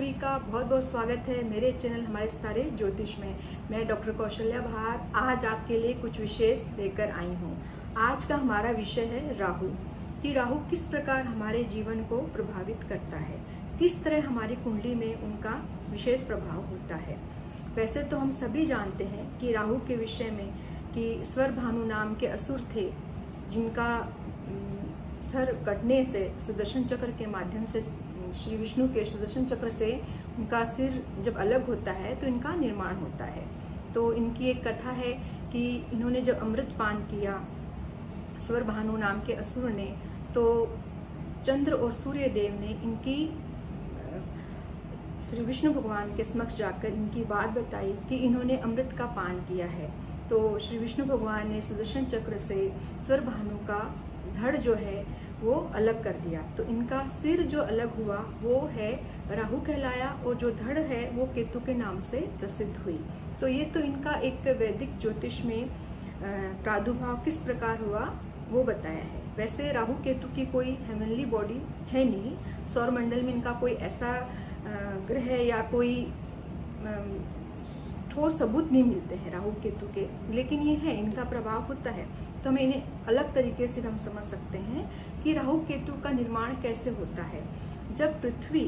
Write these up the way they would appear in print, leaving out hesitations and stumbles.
सभी का बहुत बहुत स्वागत है मेरे चैनल हमारे सितारे ज्योतिष में। मैं डॉक्टर कौशल्या भार आज आपके लिए कुछ विशेष लेकर आई हूँ। आज का हमारा विषय है राहु, कि राहु किस प्रकार हमारे जीवन को प्रभावित करता है, किस तरह हमारी कुंडली में उनका विशेष प्रभाव होता है। वैसे तो हम सभी जानते हैं कि राहु के विषय में कि स्वरभानु नाम के असुर थे, जिनका सर कटने से सुदर्शन चक्र के माध्यम से, श्री विष्णु के सुदर्शन चक्र से उनका सिर जब अलग होता है तो इनका निर्माण होता है। तो इनकी एक कथा है कि इन्होंने जब अमृत पान किया स्वरभानु नाम के असुर ने, तो चंद्र और सूर्य देव ने इनकी श्री विष्णु भगवान के समक्ष जाकर इनकी बात बताई कि इन्होंने अमृत का पान किया है। तो श्री विष्णु भगवान ने सुदर्शन चक्र से स्वरभानु का धड़ जो है वो अलग कर दिया। तो इनका सिर जो अलग हुआ वो है राहु कहलाया, और जो धड़ है वो केतु के नाम से प्रसिद्ध हुई। तो ये तो इनका एक वैदिक ज्योतिष में प्रादुर्भाव किस प्रकार हुआ वो बताया है। वैसे राहु केतु की कोई हेवनली बॉडी है नहीं, सौरमंडल में इनका कोई ऐसा ग्रह या कोई ठोस सबूत नहीं मिलते हैं राहु केतु के, लेकिन ये है, इनका प्रभाव होता है। तो हमें इन्हें अलग तरीके से हम समझ सकते हैं कि राहु केतु का निर्माण कैसे होता है। जब पृथ्वी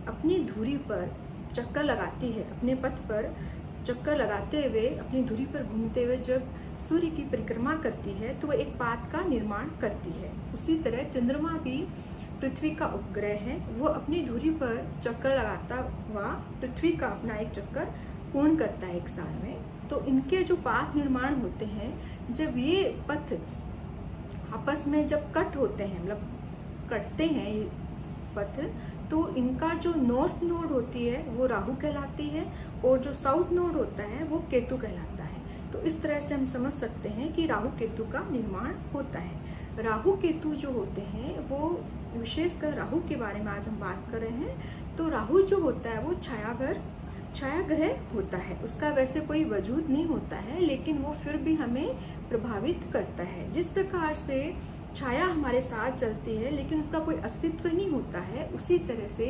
अपनी धुरी पर चक्कर लगाती है, अपने पथ पर चक्कर लगाते हुए अपनी धुरी पर घूमते हुए जब सूर्य की परिक्रमा करती है तो वह एक पाथ का निर्माण करती है। उसी तरह चंद्रमा भी पृथ्वी का उपग्रह है, वो अपनी धुरी पर चक्कर लगाता हुआ पृथ्वी का अपना एक चक्कर पूर्ण करता है एक साल में। तो इनके जो पाथ निर्माण होते हैं, जब ये पथ आपस में जब कट होते हैं, मतलब कटते हैं ये पथ, तो इनका जो नॉर्थ नोड होती है वो राहु कहलाती है, और जो साउथ नोड होता है वो केतु कहलाता है। तो इस तरह से हम समझ सकते हैं कि राहु केतु का निर्माण होता है। राहु केतु जो होते हैं वो विशेषकर राहु के बारे में आज हम बात कर रहे हैं। तो राहु जो होता है वो छाया ग्रह होता है, उसका वैसे कोई वजूद नहीं होता है, लेकिन वो फिर भी हमें प्रभावित करता है। जिस प्रकार से छाया हमारे साथ चलती है लेकिन उसका कोई अस्तित्व नहीं होता है, उसी तरह से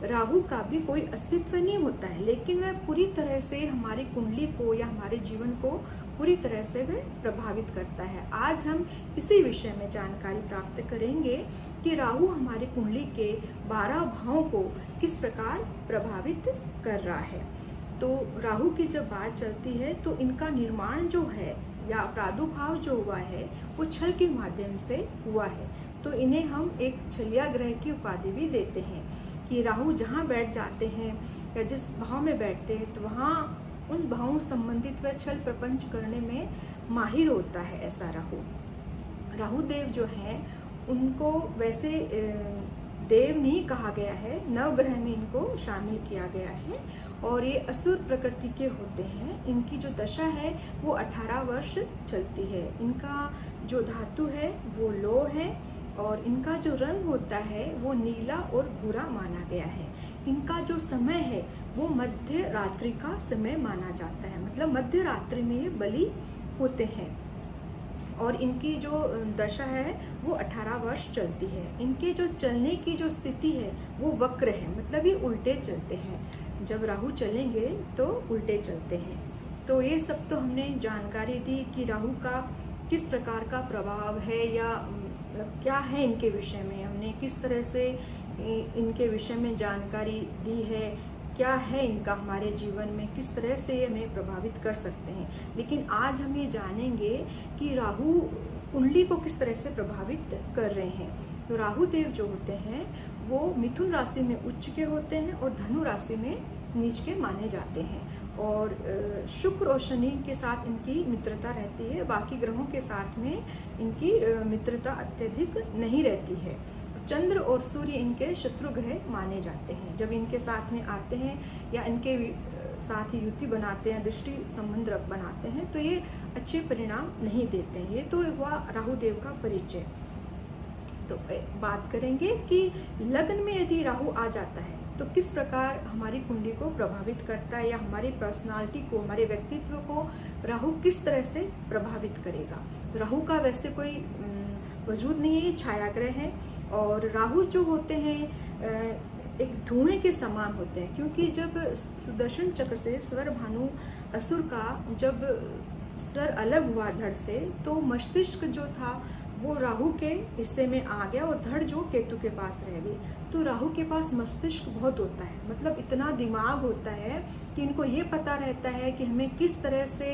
राहु का भी कोई अस्तित्व नहीं होता है, लेकिन वह पूरी तरह से हमारी कुंडली को या हमारे जीवन को पूरी तरह से वह प्रभावित करता है। आज हम इसी विषय में जानकारी प्राप्त करेंगे कि राहु हमारी कुंडली के 12 भावों को किस प्रकार प्रभावित कर रहा है। तो राहु की जब बात चलती है तो इनका निर्माण जो है या प्रादुर्भाव जो हुआ है वो छल के माध्यम से हुआ है। तो इन्हें हम एक छलिया ग्रह की उपाधि भी देते हैं कि राहु जहाँ बैठ जाते हैं या जिस भाव में बैठते हैं तो वहाँ उन भावों संबंधित वह छल प्रपंच करने में माहिर होता है। ऐसा राहु देव जो है उनको वैसे देव नहीं कहा गया है, नवग्रह में इनको शामिल किया गया है, और ये असुर प्रकृति के होते हैं। इनकी जो दशा है वो 18 वर्ष चलती है। इनका जो धातु है वो लोह है, और इनका जो रंग होता है वो नीला और भूरा माना गया है। इनका जो समय है वो मध्य रात्रि का समय माना जाता है, मतलब मध्य रात्रि में ये बलि होते हैं। और इनकी जो दशा है वो 18 वर्ष चलती है। इनके जो चलने की जो स्थिति है वो वक्र है, मतलब ये उल्टे चलते हैं। जब राहु चलेंगे तो उल्टे चलते हैं। तो ये सब तो हमने जानकारी दी कि राहु का किस प्रकार का प्रभाव है, या मतलब क्या है इनके विषय में, हमने किस तरह से इनके विषय में जानकारी दी है, क्या है इनका हमारे जीवन में, किस तरह से ये हमें प्रभावित कर सकते हैं। लेकिन आज हम ये जानेंगे कि राहु कुंडली को किस तरह से प्रभावित कर रहे हैं। तो राहु देव जो होते हैं वो मिथुन राशि में उच्च के होते हैं और धनु राशि में नीच के माने जाते हैं, और शुक्र और शनि के साथ इनकी मित्रता रहती है, बाकी ग्रहों के साथ में इनकी मित्रता अत्यधिक नहीं रहती है। चंद्र और सूर्य इनके शत्रु ग्रह माने जाते हैं। जब इनके साथ में आते हैं या इनके साथ ही युति बनाते हैं, दृष्टि संबंध बनाते हैं, तो ये अच्छे परिणाम नहीं देते हैं। ये तो हुआ राहु देव का परिचय। तो बात करेंगे कि लग्न में यदि राहु आ जाता है तो किस प्रकार हमारी कुंडली को प्रभावित करता है, या हमारी पर्सनालिटी को, हमारे व्यक्तित्व को राहु किस तरह से प्रभावित करेगा। राहु का वैसे कोई वजूद नहीं है, ये छाया ग्रह है। और राहु जो होते हैं एक धुएं के समान होते हैं, क्योंकि जब सुदर्शन चक्र से स्वर भानु असुर का जब सर अलग हुआ धड़ से, तो मस्तिष्क जो था वो राहु के हिस्से में आ गया और धड़ जो केतु के पास रह गई। तो राहु के पास मस्तिष्क बहुत होता है, मतलब इतना दिमाग होता है कि इनको ये पता रहता है कि हमें किस तरह से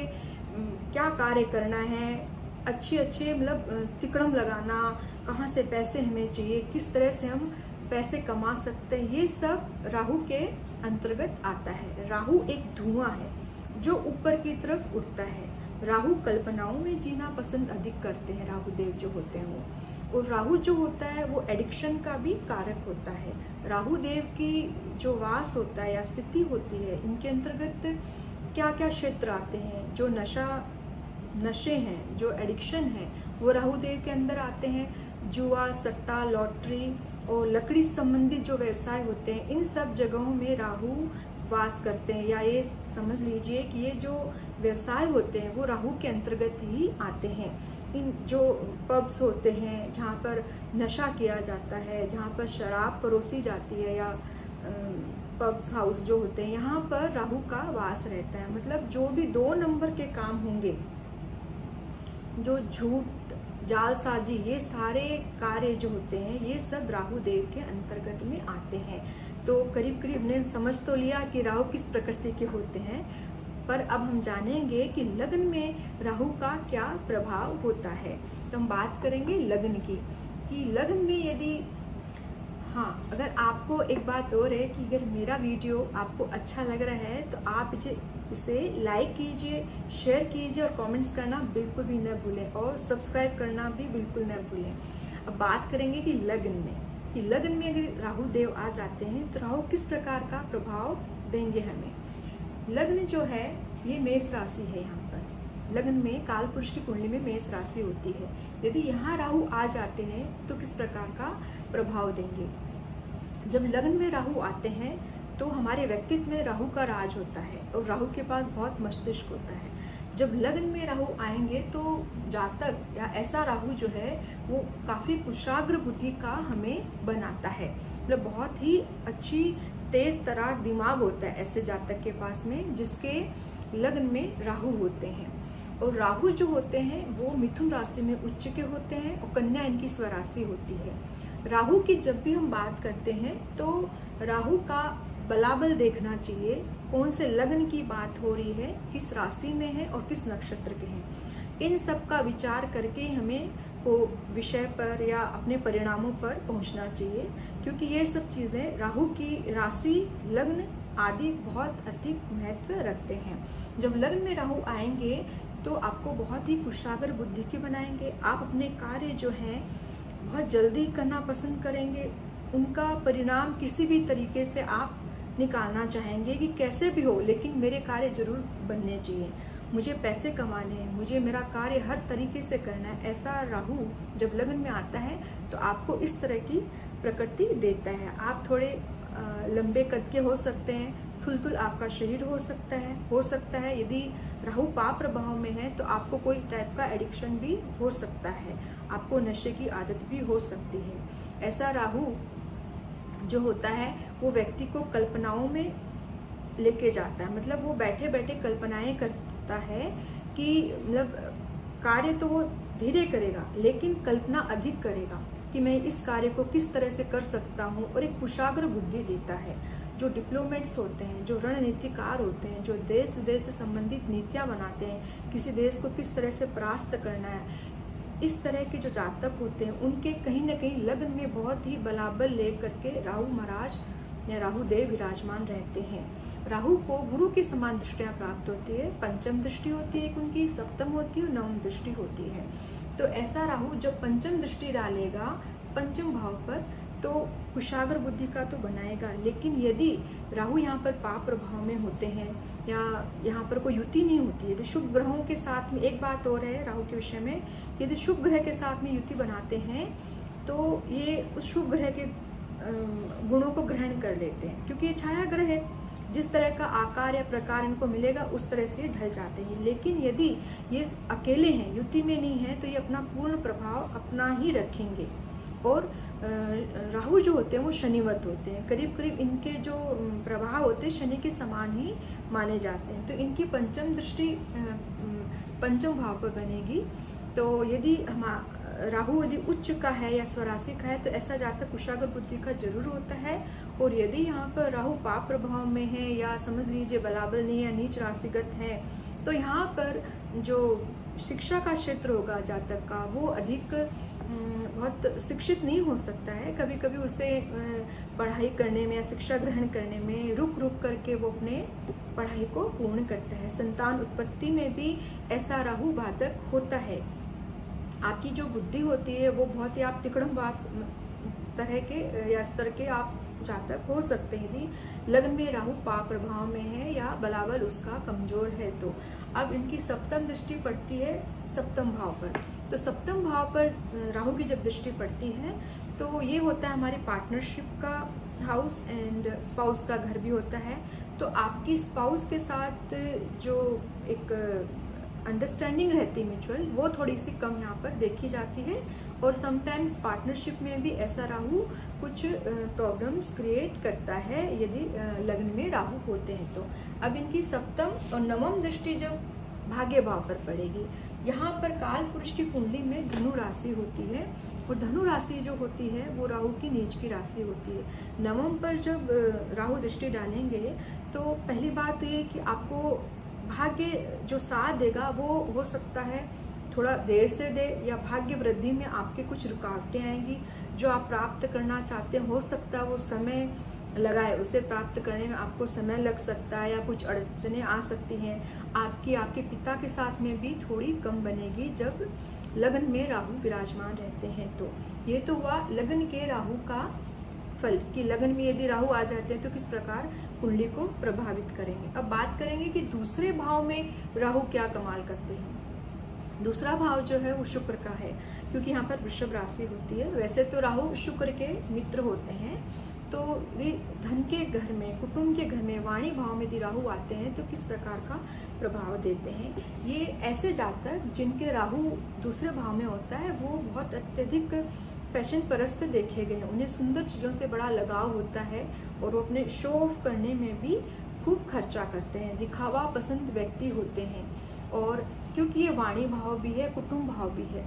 क्या कार्य करना है, अच्छे मतलब तिकड़म लगाना, कहाँ से पैसे हमें चाहिए, किस तरह से हम पैसे कमा सकते हैं, ये सब राहु के अंतर्गत आता है। राहु एक धुआं है जो ऊपर की तरफ उठता है। राहु कल्पनाओं में जीना पसंद अधिक करते हैं, राहु देव जो होते हैं वो। और राहु जो होता है वो एडिक्शन का भी कारक होता है। राहु देव की जो वास होता है या स्थिति होती है, इनके अंतर्गत क्या क्या क्षेत्र आते हैं, जो नशे हैं, जो एडिक्शन है, वो राहु देव के अंदर आते हैं। जुआ, सट्टा, लॉटरी और लकड़ी संबंधित जो व्यवसाय होते हैं, इन सब जगहों में राहु वास करते हैं। या ये समझ लीजिए कि ये जो व्यवसाय होते हैं वो राहु के अंतर्गत ही आते हैं। इन जो पब्स होते हैं जहाँ पर नशा किया जाता है, जहाँ पर शराब परोसी जाती है, या पब्स हाउस जो होते हैं, यहाँ पर राहु का वास रहता है। मतलब जो भी 2 नंबर के काम होंगे, जो झूठ, जालसाजी, ये सारे कार्य जो होते हैं, ये सब राहु देव के अंतर्गत में आते हैं। तो करीब करीब हमने समझ तो लिया कि राहु किस प्रकृति के होते हैं, पर अब हम जानेंगे कि लग्न में राहु का क्या प्रभाव होता है। तो हम बात करेंगे लग्न की, कि लग्न में यदि अगर आपको एक बात और है कि अगर मेरा वीडियो आपको अच्छा लग रहा है तो आप इसे लाइक कीजिए, शेयर कीजिए और कमेंट्स करना बिल्कुल भी न भूलें, और सब्सक्राइब करना भी बिल्कुल न भूलें। अब बात करेंगे कि लग्न में, कि लग्न में अगर राहु देव आ जाते हैं तो राहु किस प्रकार का प्रभाव देंगे हमें। लग्न जो है ये मेष राशि है। यहाँ पर लग्न में काल पुरुष की कुंडली में मेष राशि होती है। यदि यहाँ राहु आ जाते हैं तो किस प्रकार का प्रभाव देंगे। जब लग्न में राहु आते हैं तो हमारे व्यक्तित्व में राहु का राज होता है और राहु के पास बहुत मस्तिष्क होता है। जब लग्न में राहु आएंगे तो जातक या ऐसा राहु जो है वो काफ़ी कुशाग्र बुद्धि का हमें बनाता है। मतलब बहुत ही अच्छी तेज तरार दिमाग होता है ऐसे जातक के पास में जिसके लग्न में राहु होते हैं। और राहु जो होते हैं वो मिथुन राशि में उच्च के होते हैं और कन्या इनकी स्वराशि होती है। राहु की जब भी हम बात करते हैं तो राहु का बलाबल देखना चाहिए, कौन से लग्न की बात हो रही है, किस राशि में है और किस नक्षत्र के हैं। इन सब का विचार करके हमें वो विषय पर या अपने परिणामों पर पहुंचना चाहिए, क्योंकि ये सब चीज़ें राहु की राशि, लग्न आदि बहुत अधिक महत्व रखते हैं। जब लग्न में राहु आएंगे तो आपको बहुत ही कुशाग्र बुद्धि के बनाएंगे। आप अपने कार्य जो हैं बहुत जल्दी करना पसंद करेंगे, उनका परिणाम किसी भी तरीके से आप निकालना चाहेंगे कि कैसे भी हो लेकिन मेरे कार्य जरूर बनने चाहिए, मुझे पैसे कमाने हैं, मुझे मेरा कार्य हर तरीके से करना है। ऐसा राहु जब लग्न में आता है तो आपको इस तरह की प्रकृति देता है। आप थोड़े लंबे कद के हो सकते हैं, थुलथुल आपका शरीर हो सकता है। यदि राहु पाप प्रभाव में है तो आपको कोई टाइप का एडिक्शन भी हो सकता है, आपको नशे की आदत भी हो सकती है। ऐसा राहु जो होता है वो व्यक्ति को कल्पनाओं में लेके जाता है। मतलब वो बैठे बैठे कल्पनाएं करता है कि मतलब कार्य तो वो धीरे करेगा लेकिन कल्पना अधिक करेगा कि मैं इस कार्य को किस तरह से कर सकता हूँ, और एक कुशाग्र बुद्धि देता है। जो डिप्लोमेट्स होते हैं, जो रणनीतिकार होते हैं, जो देश विदेश से संबंधित नीतियाँ बनाते हैं, किसी देश को किस तरह से परास्त करना है, इस तरह के जो जातक होते हैं उनके कहीं ना कहीं लग्न में बहुत ही बलाबल ले करके राहु महाराज या राहु देव विराजमान रहते हैं। राहु को गुरु की समान दृष्टियाँ प्राप्त होती है, पंचम दृष्टि होती है उनकी, सप्तम होती है और नवम दृष्टि होती है। तो ऐसा राहु जब पंचम दृष्टि डालेगा पंचम भाव पर तो कुशाग्र बुद्धि का तो बनाएगा, लेकिन यदि राहु यहाँ पर पाप प्रभाव में होते हैं या यहाँ पर कोई युति नहीं होती है, यदि शुभ ग्रहों के साथ में, एक बात और है राहु के विषय में, यदि शुभ ग्रह के साथ में युति बनाते हैं तो ये उस शुभ ग्रह के गुणों को ग्रहण कर लेते हैं, क्योंकि ये छाया ग्रह है, जिस तरह का आकार या प्रकार इनको मिलेगा उस तरह से ढल जाते हैं। लेकिन यदि ये अकेले हैं, युति में नहीं है, तो ये अपना पूर्ण प्रभाव अपना ही रखेंगे और राहु जो होते हैं वो शनिवत होते हैं, करीब करीब इनके जो प्रभाव होते हैं शनि के समान ही माने जाते हैं। तो इनकी पंचम दृष्टि पंचम भाव पर बनेगी। तो यदि राहु यदि उच्च का है या स्वराशि का है तो ऐसा जातक कुशाग्र बुद्धि का जरूर होता है। और यदि यहाँ पर राहु पाप प्रभाव में है या समझ लीजिए बलाबल नहीं या नीच राशिगत है, तो यहाँ पर जो शिक्षा का क्षेत्र होगा जातक का वो अधिक बहुत शिक्षित नहीं हो सकता है। कभी कभी उसे पढ़ाई करने में या शिक्षा ग्रहण करने में रुक रुक करके वो अपने पढ़ाई को पूर्ण करता है। संतान उत्पत्ति में भी ऐसा राहु बाधक होता है। आपकी जो बुद्धि होती है वो बहुत ही आप तिकड़मबाज तरह के या स्तर के आप जातक हो सकते हैं यदि लग्न में राहु पाप प्रभाव में है या बलाबल उसका कमजोर है। तो अब इनकी सप्तम दृष्टि पड़ती है सप्तम भाव पर। तो सप्तम भाव पर राहु की जब दृष्टि पड़ती है तो ये होता है हमारी पार्टनरशिप का हाउस एंड स्पाउस का घर भी होता है। तो आपकी स्पाउस के साथ जो एक अंडरस्टैंडिंग रहती है म्यूचुअल, वो थोड़ी सी कम यहाँ पर देखी जाती है। और समटाइम्स पार्टनरशिप में भी ऐसा राहु कुछ प्रॉब्लम्स क्रिएट करता है यदि लग्न में राहु होते हैं। तो अब इनकी सप्तम और नवम दृष्टि जब भाग्य भाव पर पड़ेगी, यहाँ पर काल पुरुष की कुंडली में धनु राशि होती है और धनु राशि जो होती है वो राहु की नीच की राशि होती है। नवम पर जब राहु दृष्टि डालेंगे तो पहली बात तो ये कि आपको भाग्य जो साथ देगा वो हो सकता है थोड़ा देर से दे, या भाग्य वृद्धि में आपके कुछ रुकावटें आएंगी। जो आप प्राप्त करना चाहते हैं हो सकता है वो समय लगाए, उसे प्राप्त करने में आपको समय लग सकता है या कुछ अड़चने आ सकती हैं। आपके पिता के साथ में भी थोड़ी कम बनेगी जब लग्न में राहु विराजमान रहते हैं। तो ये तो हुआ लग्न के राहु का फल कि लग्न में यदि राहु आ जाते हैं तो किस प्रकार कुंडली को प्रभावित करेंगे। अब बात करेंगे कि दूसरे भाव में राहु क्या कमाल करते हैं। दूसरा भाव जो है वो शुक्र का है, क्योंकि यहाँ पर वृषभ राशि होती है। वैसे तो राहु शुक्र के मित्र होते हैं, तो यदि धन के घर में, कुटुंब के घर में, वाणी भाव में यदि राहु आते हैं तो किस प्रकार का प्रभाव देते हैं। ये ऐसे जातक जिनके राहु दूसरे भाव में होता है वो बहुत अत्यधिक फैशन परस्त देखे गए हैं। उन्हें सुंदर चीज़ों से बड़ा लगाव होता है और वो अपने शो ऑफ करने में भी खूब खर्चा करते हैं, दिखावा पसंद व्यक्ति होते हैं। और क्योंकि ये वाणी भाव भी है, कुटुंब भाव भी है,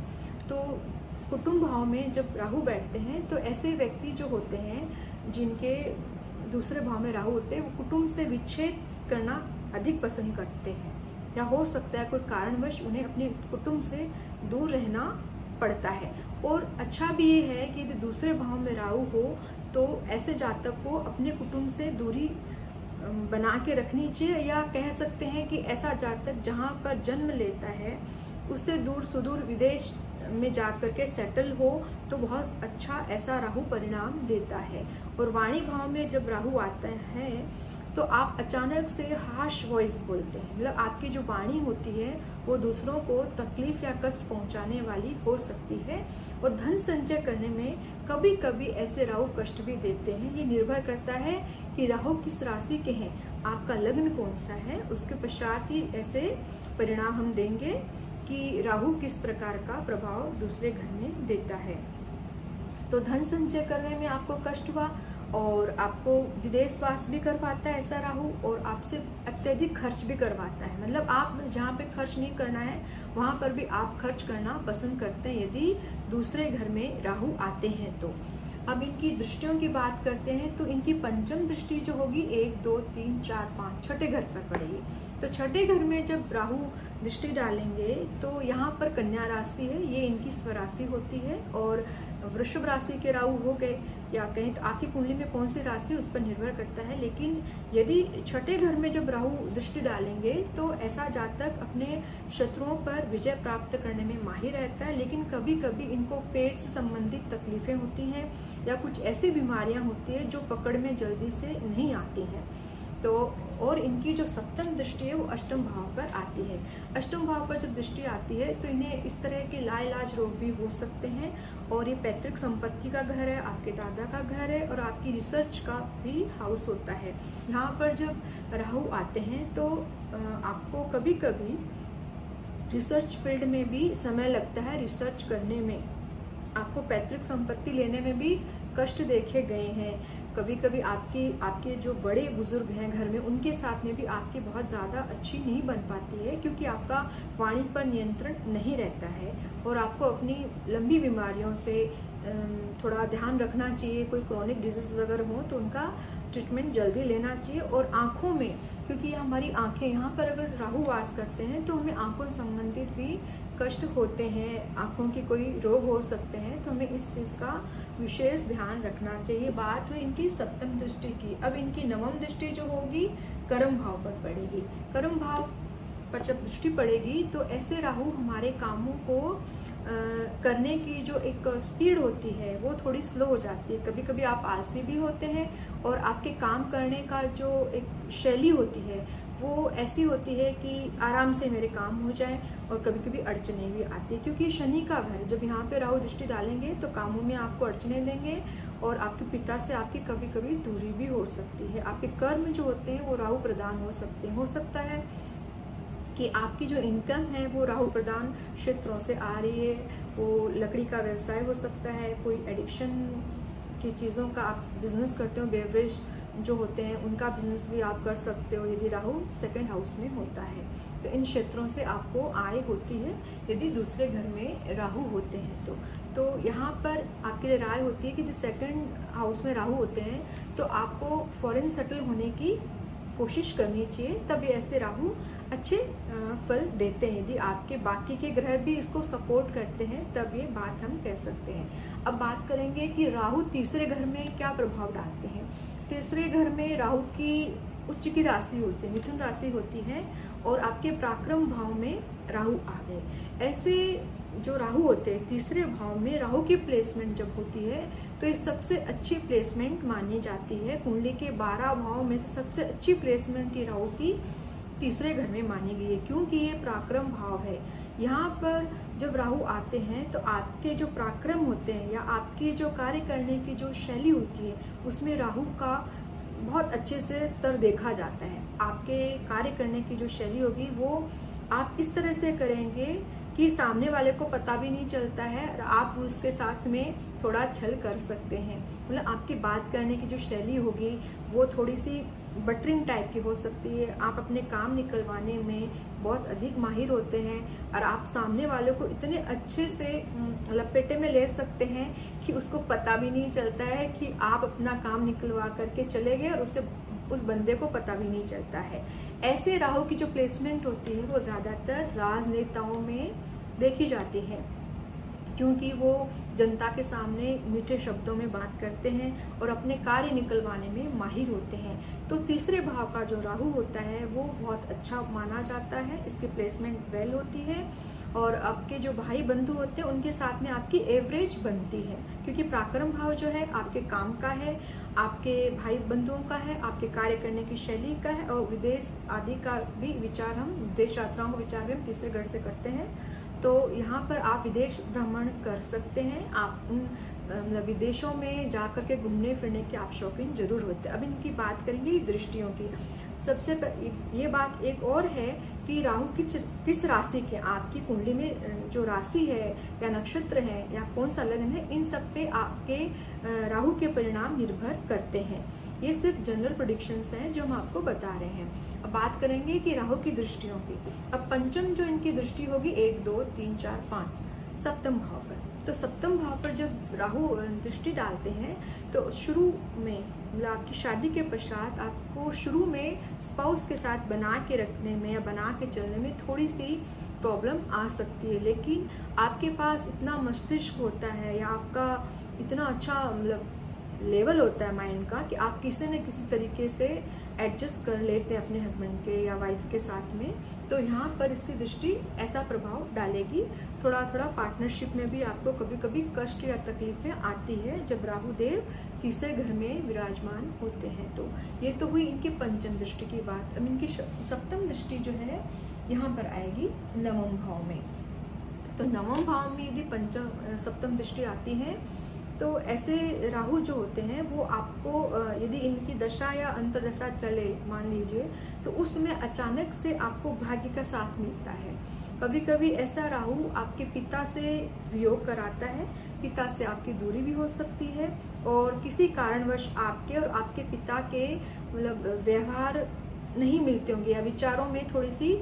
तो कुटुंब भाव में जब राहु बैठते हैं तो ऐसे व्यक्ति जो होते हैं जिनके दूसरे भाव में राहु होते हैं वो कुटुंब से विच्छेद करना अधिक पसंद करते हैं, या हो सकता है कोई कारणवश उन्हें अपने कुटुंब से दूर रहना पड़ता है। और अच्छा भी ये है कि यदि दूसरे भाव में राहु हो तो ऐसे जातक को अपने कुटुंब से दूरी बना के रखनी चाहिए, या कह सकते हैं कि ऐसा जातक जहाँ पर जन्म लेता है उससे दूर सुदूर विदेश में जाकर के सेटल हो तो बहुत अच्छा ऐसा राहु परिणाम देता है। और वाणी भाव में जब राहु आता है तो आप अचानक से हार्श वॉइस बोलते हैं, मतलब आपकी जो वाणी होती है वो दूसरों को तकलीफ या कष्ट पहुंचाने वाली हो सकती है। और धन संचय करने में कभी कभी ऐसे राहु कष्ट भी देते हैं। ये निर्भर करता है कि राहु किस राशि के हैं, आपका लग्न कौन सा है, उसके पश्चात ही ऐसे परिणाम हम देंगे कि राहु किस प्रकार का प्रभाव दूसरे घर में देता है। तो धन संचय करने में आपको कष्ट हुआ और आपको विदेशवास भी करवाता है ऐसा राहु, और आपसे अत्यधिक खर्च भी करवाता है। मतलब आप जहाँ पे खर्च नहीं करना है वहाँ पर भी आप खर्च करना पसंद करते हैं यदि दूसरे घर में राहु आते हैं तो। अब इनकी दृष्टियों की बात करते हैं तो इनकी पंचम दृष्टि जो होगी 1, 2, 3, 4, 5 छठे घर पर पड़ेगी। तो छठे घर में जब राहु दृष्टि डालेंगे तो यहाँ पर कन्या राशि है, ये इनकी स्वराशि होती है। और वृषभ राशि के राहु हो गए, या कहें तो आपकी कुंडली में कौन सी राशि उस पर निर्भर करता है। लेकिन यदि छठे घर में जब राहु दृष्टि डालेंगे तो ऐसा जातक अपने शत्रुओं पर विजय प्राप्त करने में माहिर रहता है। लेकिन कभी कभी इनको पेट से संबंधित तकलीफें होती हैं या कुछ ऐसी बीमारियां होती है जो पकड़ में जल्दी से नहीं आती हैं। तो और इनकी जो सप्तम दृष्टि है वो अष्टम भाव पर आती है। अष्टम भाव पर जब दृष्टि आती है तो इन्हें इस तरह के लाइलाज रोग भी हो सकते हैं। और ये पैतृक संपत्ति का घर है, आपके दादा का घर है, और आपकी रिसर्च का भी हाउस होता है। यहाँ पर जब राहु आते हैं तो आपको कभी कभी रिसर्च फील्ड में भी समय लगता है रिसर्च करने में, आपको पैतृक संपत्ति लेने में भी कष्ट देखे गए हैं। कभी कभी आपके जो बड़े बुजुर्ग हैं घर में, उनके साथ में भी आपकी बहुत ज़्यादा अच्छी नहीं बन पाती है, क्योंकि आपका वाणी पर नियंत्रण नहीं रहता है। और आपको अपनी लंबी बीमारियों से थोड़ा ध्यान रखना चाहिए। कोई क्रॉनिक डिजीज़ वगैरह हो तो उनका ट्रीटमेंट जल्दी लेना चाहिए। और आँखों में, क्योंकि हमारी आँखें, यहाँ पर अगर राहु वास करते हैं तो हमें आँखों से संबंधित भी कष्ट होते हैं, आँखों की कोई रोग हो सकते हैं, तो हमें इस चीज़ का विशेष ध्यान रखना चाहिए। बात हुई इनकी सप्तम दृष्टि की। अब इनकी नवम दृष्टि जो होगी कर्म भाव पर पड़ेगी। कर्म भाव पर जब दृष्टि पड़ेगी तो ऐसे राहु हमारे कामों को करने की जो एक स्पीड होती है वो थोड़ी स्लो हो जाती है। कभी कभी आप आलसी भी होते हैं और आपके काम करने का जो एक शैली होती है वो ऐसी होती है कि आराम से मेरे काम हो जाए, और कभी कभी अड़चने भी आती है, क्योंकि शनि का घर, जब यहाँ पे राहु दृष्टि डालेंगे तो कामों में आपको अड़चने देंगे और आपके पिता से आपकी कभी कभी दूरी भी हो सकती है। आपके कर्म जो होते हैं वो राहु प्रदान हो सकते हैं। हो सकता है कि आपकी जो इनकम है वो राहु प्रदान क्षेत्रों से आ रही है। वो लकड़ी का व्यवसाय हो सकता है, कोई एडिक्शन की चीज़ों का आप बिजनेस करते हो, बेवरेज जो होते हैं उनका बिजनेस भी आप कर सकते हो यदि राहु सेकंड हाउस में होता है। तो इन क्षेत्रों से आपको आय होती है यदि दूसरे घर में राहु होते हैं तो यहाँ पर आपके लिए राय होती है कि यदि सेकंड हाउस में राहु होते हैं तो आपको फॉरेन सेटल होने की कोशिश करनी चाहिए, तब ये ऐसे राहु अच्छे फल देते हैं। यदि आपके बाकी के ग्रह भी इसको सपोर्ट करते हैं तब ये बात हम कह सकते हैं। अब बात करेंगे कि राहु तीसरे घर में क्या प्रभाव डालते हैं। तीसरे घर में राहु की उच्च की राशि होती है, मिथुन राशि होती है, और आपके पराक्रम भाव में राहु आ गए। ऐसे जो राहु होते हैं तीसरे भाव में, राहु की प्लेसमेंट जब होती है तो ये सबसे अच्छी प्लेसमेंट मानी जाती है। कुंडली के 12 भाव में से सबसे अच्छी प्लेसमेंट ये राहु की तीसरे घर में मानी गई है, क्योंकि ये पराक्रम भाव है। यहाँ पर जब राहु आते हैं तो आपके जो पराक्रम होते हैं या आपके जो कार्य करने की जो शैली होती है उसमें राहु का बहुत अच्छे से स्तर देखा जाता है। आपके कार्य करने की जो शैली होगी वो आप इस तरह से करेंगे कि सामने वाले को पता भी नहीं चलता है और आप उसके साथ में थोड़ा छल कर सकते हैं। मतलब आपकी बात करने की जो शैली होगी वो थोड़ी सी बटरिंग टाइप की हो सकती है। आप अपने काम निकलवाने में बहुत अधिक माहिर होते हैं और आप सामने वाले को इतने अच्छे से लपेटे में ले सकते हैं कि उसको पता भी नहीं चलता है कि आप अपना काम निकलवा करके चले गए और उस बंदे को पता भी नहीं चलता है। ऐसे राहु की जो प्लेसमेंट होती है वो ज़्यादातर राजनेताओं में देखी जाती है, क्योंकि वो जनता के सामने मीठे शब्दों में बात करते हैं और अपने कार्य निकलवाने में माहिर होते हैं। तो तीसरे भाव का जो राहु होता है वो बहुत अच्छा माना जाता है, इसकी प्लेसमेंट वेल होती है और आपके जो भाई बंधु होते हैं उनके साथ में आपकी एवरेज बनती है, क्योंकि पराक्रम भाव जो है आपके काम का है, आपके भाई बंधुओं का है, आपके कार्य करने की शैली का है और विदेश आदि का भी विचार, हम विदेश यात्राओं का विचार भी हम तीसरे घर से करते हैं। तो यहाँ पर आप विदेश भ्रमण कर सकते हैं। आप उन मतलब विदेशों में जा कर के घूमने फिरने के आप शौकीन जरूर होते हैं। अब इनकी बात करेंगे दृष्टियों की। सबसे ये बात एक और है कि राहु किस राशि के, आपकी कुंडली में जो राशि है या नक्षत्र है या कौन सा लग्न है, इन सब पे आपके राहु के परिणाम निर्भर करते हैं। ये सिर्फ जनरल प्रेडिक्शंस हैं जो हम आपको बता रहे हैं। अब बात करेंगे कि राहु की दृष्टियों की। अब पंचम जो इनकी दृष्टि होगी 1, 2, 3, 4, 5 सप्तम भाव पर। तो सप्तम भाव पर जब राहु दृष्टि डालते हैं तो शुरू में मतलब आपकी शादी के पश्चात आपको शुरू में स्पाउस के साथ बना के रखने में या बना के चलने में थोड़ी सी प्रॉब्लम आ सकती है, लेकिन आपके पास इतना मस्तिष्क होता है या आपका इतना अच्छा मतलब लेवल होता है माइंड का कि आप किसी न किसी तरीके से एडजस्ट कर लेते हैं अपने हस्बैंड के या वाइफ के साथ में। तो यहाँ पर इसकी दृष्टि ऐसा प्रभाव डालेगी। थोड़ा थोड़ा पार्टनरशिप में भी आपको कभी कभी कष्ट या तकलीफें आती है जब राहु देव तीसरे घर में विराजमान होते हैं। तो ये तो हुई इनकी पंचम दृष्टि की बात। अब इनकी सप्तम दृष्टि जो है यहाँ पर आएगी नवम भाव में। तो नवम भाव में यदि सप्तम दृष्टि आती है तो ऐसे राहु जो होते हैं वो आपको यदि इनकी दशा या अंतर्दशा चले मान लीजिए तो उसमें अचानक से आपको भाग्य का साथ मिलता है। कभी कभी ऐसा राहु आपके पिता से वियोग कराता है, पिता से आपकी दूरी भी हो सकती है, और किसी कारणवश आपके और आपके पिता के मतलब व्यवहार नहीं मिलते होंगे या विचारों में थोड़ी सी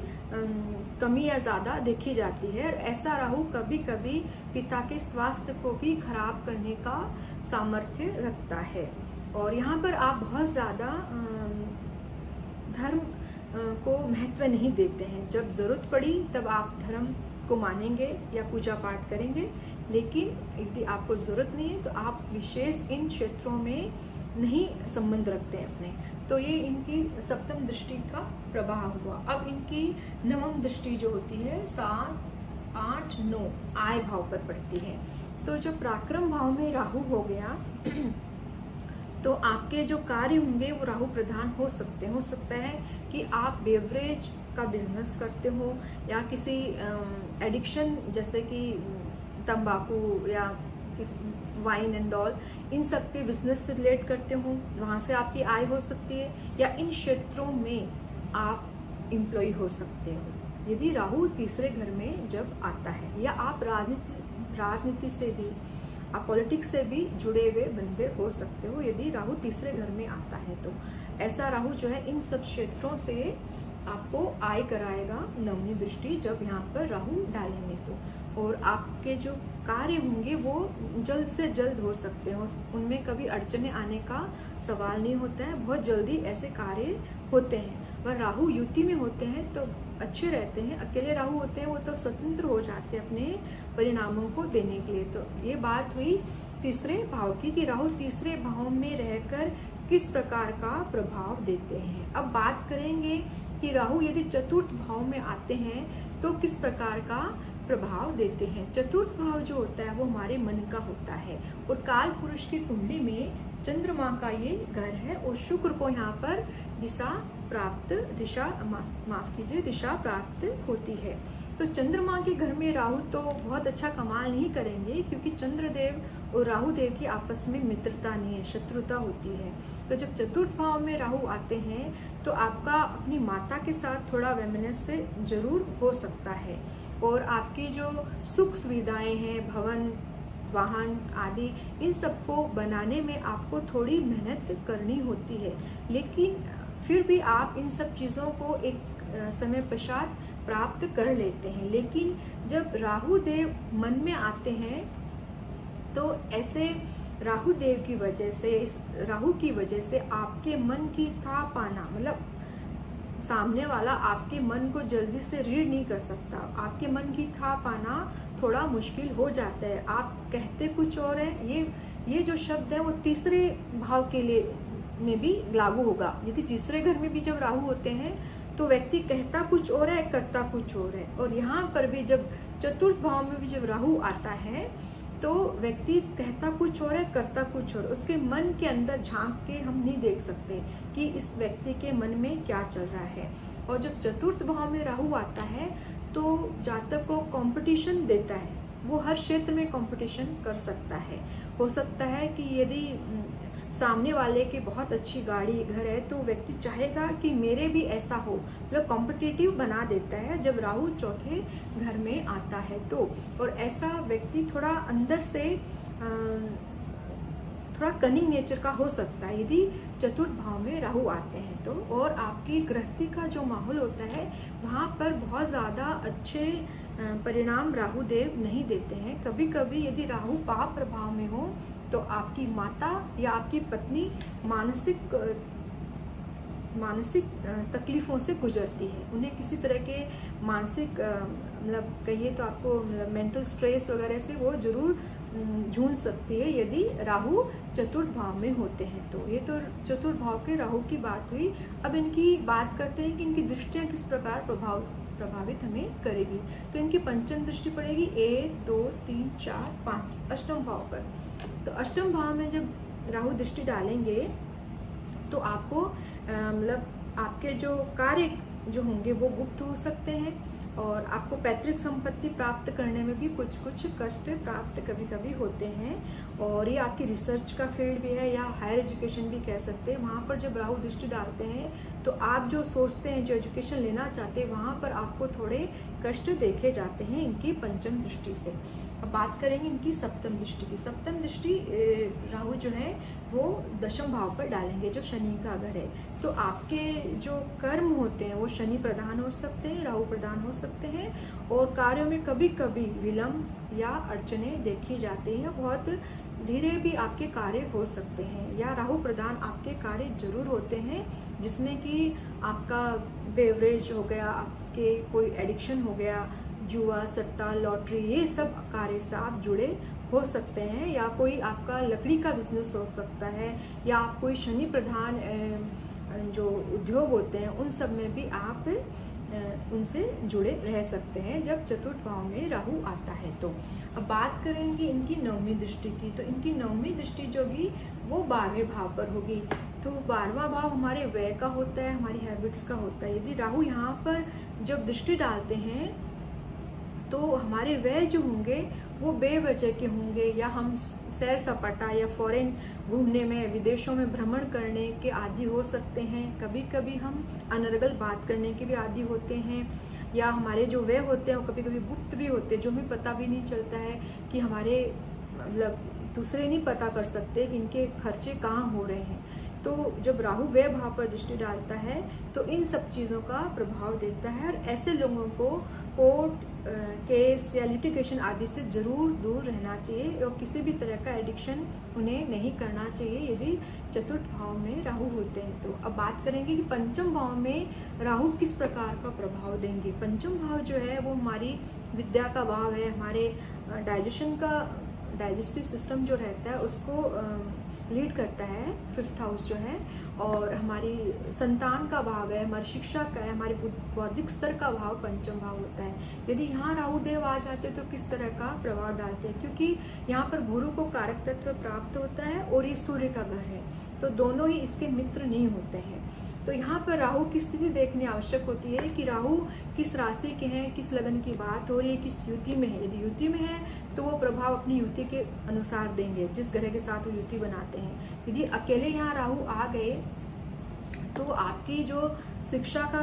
कमी या ज़्यादा देखी जाती है। ऐसा राहु कभी कभी पिता के स्वास्थ्य को भी खराब करने का सामर्थ्य रखता है। और यहाँ पर आप बहुत ज़्यादा धर्म को महत्व नहीं देते हैं। जब ज़रूरत पड़ी तब आप धर्म को मानेंगे या पूजा पाठ करेंगे, लेकिन यदि आपको ज़रूरत नहीं है तो आप विशेष इन क्षेत्रों में नहीं संबंध रखते हैं अपने। तो ये इनकी सप्तम दृष्टि का प्रभाव हुआ। अब इनकी नवम दृष्टि जो होती है 7, 8, 9 आय भाव पर पड़ती है। तो जब पराक्रम भाव में राहु हो गया तो आपके जो कार्य होंगे वो राहु प्रधान हो सकते हैं। हो सकता है कि आप बेवरेज का बिजनेस करते हो या किसी एडिक्शन जैसे कि तंबाकू या वाइन एंड ऑल, इन सब के बिजनेस से रिलेट करते हो, वहाँ से आपकी आय हो सकती है। या इन क्षेत्रों में आप एम्प्लॉय हो सकते हो यदि राहु तीसरे घर में जब आता है। या आप राजनीति से भी, आप पॉलिटिक्स से भी जुड़े हुए बंदे हो सकते हो यदि राहु तीसरे घर में आता है। तो ऐसा राहु जो है इन सब क्षेत्रों से आपको आय कराएगा नवमी दृष्टि जब यहाँ पर राहु डालेंगे तो। और आपके जो कार्य होंगे वो जल्द से जल्द हो सकते हैं, उनमें कभी अड़चने आने का सवाल नहीं होता है, बहुत जल्दी ऐसे कार्य होते हैं। अगर राहु युति में होते हैं तो अच्छे रहते हैं, अकेले राहु होते हैं वो तो स्वतंत्र हो जाते हैं अपने परिणामों को देने के लिए। तो ये बात हुई तीसरे भाव की कि राहु तीसरे भाव में रहकर किस प्रकार का प्रभाव देते हैं। अब बात करेंगे कि राहु यदि चतुर्थ भाव में आते हैं तो किस प्रकार का प्रभाव देते हैं। चतुर्थ भाव जो होता है वो हमारे मन का होता है, और काल पुरुष की कुंडली में चंद्रमा का ये घर है, और शुक्र को यहाँ पर दिशा प्राप्त होती है। तो चंद्रमा के घर में राहु तो बहुत अच्छा कमाल नहीं करेंगे, क्योंकि चंद्रदेव और राहु देव की आपस में मित्रता नहीं है, शत्रुता होती है। तो जब चतुर्थ भाव में राहु आते हैं तो आपका अपनी माता के साथ थोड़ा वैमनस्य जरूर हो सकता है, और आपकी जो सुख सुविधाएं हैं, भवन, वाहन आदि, इन सबको बनाने में आपको थोड़ी मेहनत करनी होती है, लेकिन फिर भी आप इन सब चीज़ों को एक समय पश्चात प्राप्त कर लेते हैं। लेकिन जब राहु देव मन में आते हैं तो ऐसे राहु देव की वजह से, इस राहु की वजह से आपके मन की था पाना, मतलब सामने वाला आपके मन को जल्दी से रीड नहीं कर सकता, आपके मन की था पाना थोड़ा मुश्किल हो जाता है। आप कहते कुछ और है, ये जो शब्द है वो तीसरे भाव के लिए में भी लागू होगा। यदि तीसरे घर में भी जब राहु होते हैं तो व्यक्ति कहता कुछ और है, करता कुछ और है। और यहाँ पर भी जब चतुर्थ भाव में भी जब राहु आता है तो व्यक्ति कहता कुछ और है, करता कुछ और, उसके मन के अंदर झांक के हम नहीं देख सकते कि इस व्यक्ति के मन में क्या चल रहा है। और जब चतुर्थ भाव में राहु आता है तो जातक को कंपटीशन देता है, वो हर क्षेत्र में कंपटीशन कर सकता है। हो सकता है कि यदि सामने वाले की बहुत अच्छी गाड़ी, घर है, तो व्यक्ति चाहेगा कि मेरे भी ऐसा हो, मतलब कॉम्पिटिटिव बना देता है जब राहु चौथे घर में आता है तो। और ऐसा व्यक्ति थोड़ा अंदर से थोड़ा कनिंग नेचर का हो सकता है यदि चतुर्थ भाव में राहु आते हैं तो। और आपकी गृहस्थी का जो माहौल होता है वहाँ पर बहुत ज़्यादा अच्छे परिणाम राहु देव नहीं देते हैं। कभी कभी यदि राहु पाप प्रभाव में हो तो आपकी माता या आपकी पत्नी मानसिक तकलीफ़ों से गुजरती है, उन्हें किसी तरह के मानसिक मतलब कहिए तो आपको मतलब मेंटल स्ट्रेस वगैरह से वो जरूर जूझ सकती है यदि राहु चतुर्थ भाव में होते हैं तो। ये तो चतुर्थ भाव के राहु की बात हुई। अब इनकी बात करते हैं कि इनकी दृष्टियाँ किस प्रकार प्रभावित हमें करेगी। तो इनकी पंचम दृष्टि पड़ेगी 1, 2, 3, 4, 5 अष्टम भाव पर। तो अष्टम भाव में जब राहु दृष्टि डालेंगे तो आपको मतलब आपके जो कार्य जो होंगे वो गुप्त हो सकते हैं, और आपको पैतृक संपत्ति प्राप्त करने में भी कुछ कुछ कष्ट प्राप्त कभी कभी होते हैं। और ये आपकी रिसर्च का फील्ड भी है या हायर एजुकेशन भी कह सकते हैं। वहाँ पर जब राहु दृष्टि डालते हैं तो आप जो सोचते हैं, जो एजुकेशन लेना चाहते हैं, वहाँ पर आपको थोड़े कष्ट देखे जाते हैं इनकी पंचम दृष्टि से। अब बात करेंगे इनकी सप्तम दृष्टि की। सप्तम दृष्टि राहु जो है वो दशम भाव पर डालेंगे, जो शनि का घर है। तो आपके जो कर्म होते हैं वो शनि प्रधान हो सकते हैं, राहु प्रधान हो सकते हैं, और कार्यों में कभी कभी विलंब या अड़चने देखी जाती हैं। बहुत धीरे भी आपके कार्य हो सकते हैं, या राहु प्रधान आपके कार्य जरूर होते हैं, जिसमें कि आपका बेवरेज हो गया, आपके कोई एडिक्शन हो गया, जुआ, सट्टा, लॉटरी, ये सब कार्य से आप जुड़े हो सकते हैं, या कोई आपका लकड़ी का बिजनेस हो सकता है, या आप कोई शनि प्रधान जो उद्योग होते हैं उन सब में भी आप उनसे जुड़े रह सकते हैं जब चतुर्थ भाव में राहु आता है। तो अब बात करेंगे इनकी नवमी दृष्टि की। तो इनकी नवमी दृष्टि जो भी वो 12वें भाव पर होगी। तो 12वां भाव हमारे व्यय का होता है, हमारी हैबिट्स का होता है। यदि राहु यहाँ पर जब दृष्टि डालते हैं तो हमारे व्यय जो होंगे वो बेवजह के होंगे, या हम सैर सपाटा या फॉरेन घूमने में, विदेशों में भ्रमण करने के आदी हो सकते हैं। कभी कभी हम अनर्गल बात करने के भी आदी होते हैं, या हमारे जो व्यय होते हैं वो कभी कभी गुप्त भी होते हैं, जो हमें पता भी नहीं चलता है कि हमारे मतलब दूसरे नहीं पता कर सकते कि इनके खर्चे कहाँ हो रहे हैं। तो जब राहु व्यय भाव पर दृष्टि डालता है तो इन सब चीज़ों का प्रभाव देता है, और ऐसे लोगों को कोर्ट केस या लिटिगेशन आदि से जरूर दूर रहना चाहिए, और किसी भी तरह का एडिक्शन उन्हें नहीं करना चाहिए यदि चतुर्थ भाव में राहु होते हैं। तो अब बात करेंगे कि पंचम भाव में राहु किस प्रकार का प्रभाव देंगे। पंचम भाव जो है वो हमारी विद्या का भाव है, हमारे डाइजेस्टिव सिस्टम जो रहता है उसको लीड करता है, 5th हाउस जो है, और हमारी संतान का भाव है, हमारी शिक्षा का है, हमारे बौद्धिक स्तर का भाव पंचम भाव होता है। यदि यहाँ राहु देव आ जाते तो किस तरह का प्रभाव डालते हैं, क्योंकि यहाँ पर गुरु को कारक तत्व प्राप्त होता है और ये सूर्य का घर है, तो दोनों ही इसके मित्र नहीं होते हैं। तो यहाँ पर राहु की स्थिति देखनी आवश्यक होती है कि राहु किस राशि के हैं, किस लगन की बात हो रही है, किस युति में है। यदि युति में है तो वो प्रभाव अपनी युति के अनुसार देंगे, जिस ग्रह के साथ वो युति बनाते हैं। यदि अकेले यहाँ राहु आ गए तो आपकी जो शिक्षा का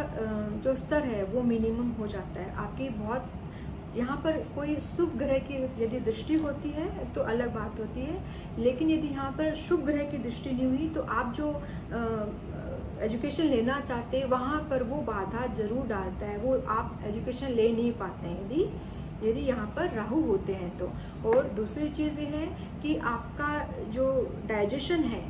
जो स्तर है वो मिनिमम हो जाता है। आपकी बहुत यहाँ पर कोई शुभ ग्रह की यदि दृष्टि होती है तो अलग बात होती है, लेकिन यदि यहाँ पर शुभ ग्रह की दृष्टि नहीं हुई तो आप जो एजुकेशन लेना चाहते हैं वहाँ पर वो बाधा जरूर डालता है, वो आप एजुकेशन ले नहीं पाते हैं यदि यहाँ पर राहु होते हैं तो। और दूसरी चीज़ ये है कि आपका जो डाइजेशन है,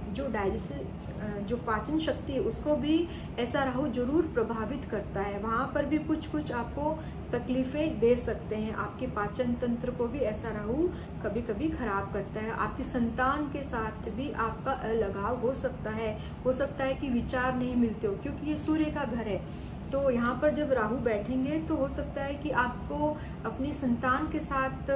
जो पाचन शक्ति है, उसको भी ऐसा राहु जरूर प्रभावित करता है। वहाँ पर भी कुछ आपको तकलीफ़ें दे सकते हैं। आपके पाचन तंत्र को भी ऐसा राहु कभी कभी खराब करता है। आपकी संतान के साथ भी आपका अलगाव हो सकता है कि विचार नहीं मिलते हो, क्योंकि ये सूर्य का घर है। तो यहाँ पर जब राहु बैठेंगे तो हो सकता है कि आपको अपनी संतान के साथ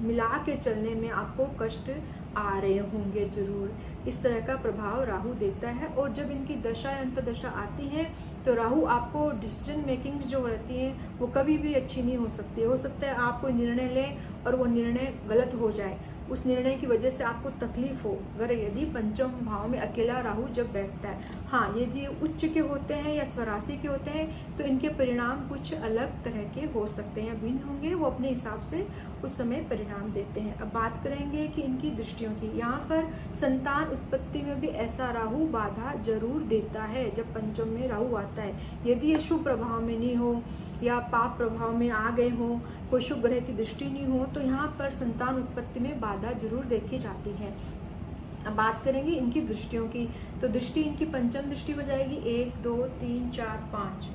मिला के चलने में आपको कष्ट आ रहे होंगे जरूर। इस तरह का प्रभाव राहु देता है। और जब इनकी दशा या अंतर्दशा आती है तो राहु आपको डिसीजन मेकिंग जो रहती है वो कभी भी अच्छी नहीं हो सकती। हो सकता है आप कोई निर्णय लें और वो निर्णय गलत हो जाए, उस निर्णय की वजह से आपको तकलीफ हो, अगर यदि पंचम भाव में अकेला राहु जब बैठता है। हाँ, यदि उच्च के होते हैं या स्वराशि के होते हैं तो इनके परिणाम कुछ अलग तरह के हो सकते हैं, भिन्न होंगे, वो अपने हिसाब से उस समय परिणाम देते हैं। अब बात करेंगे कि इनकी दृष्टियों की। यहाँ पर संतान उत्पत्ति में भी ऐसा राहु बाधा जरूर देता है जब पंचम में राहु आता है। यदि ये शुभ प्रभाव में नहीं हो या पाप प्रभाव में आ गए हो, कोई शुभ ग्रह की दृष्टि नहीं हो, तो यहाँ पर संतान उत्पत्ति में बाधा जरूर देखी जाती है। अब बात करेंगे इनकी दृष्टियों की। तो दृष्टि इनकी पंचम दृष्टि हो जाएगी 1, 2, 3, 4, 5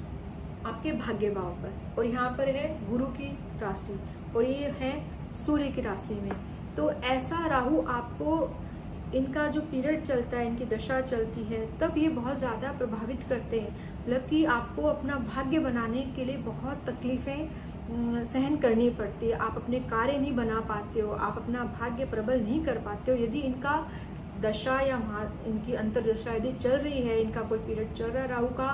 आपके भाग्य भाव पर, और यहाँ पर है गुरु की राशि और ये है सूर्य की राशि में। तो ऐसा राहु आपको, इनका जो पीरियड चलता है, इनकी दशा चलती है, तब ये बहुत ज़्यादा प्रभावित करते हैं। मतलब कि आपको अपना भाग्य बनाने के लिए बहुत तकलीफ़ें सहन करनी पड़ती है। आप अपने कार्य नहीं बना पाते हो, आप अपना भाग्य प्रबल नहीं कर पाते हो। यदि इनका दशा या इनकी अंतरदशा यदि चल रही है, इनका कोई पीरियड चल रहा है राहु का,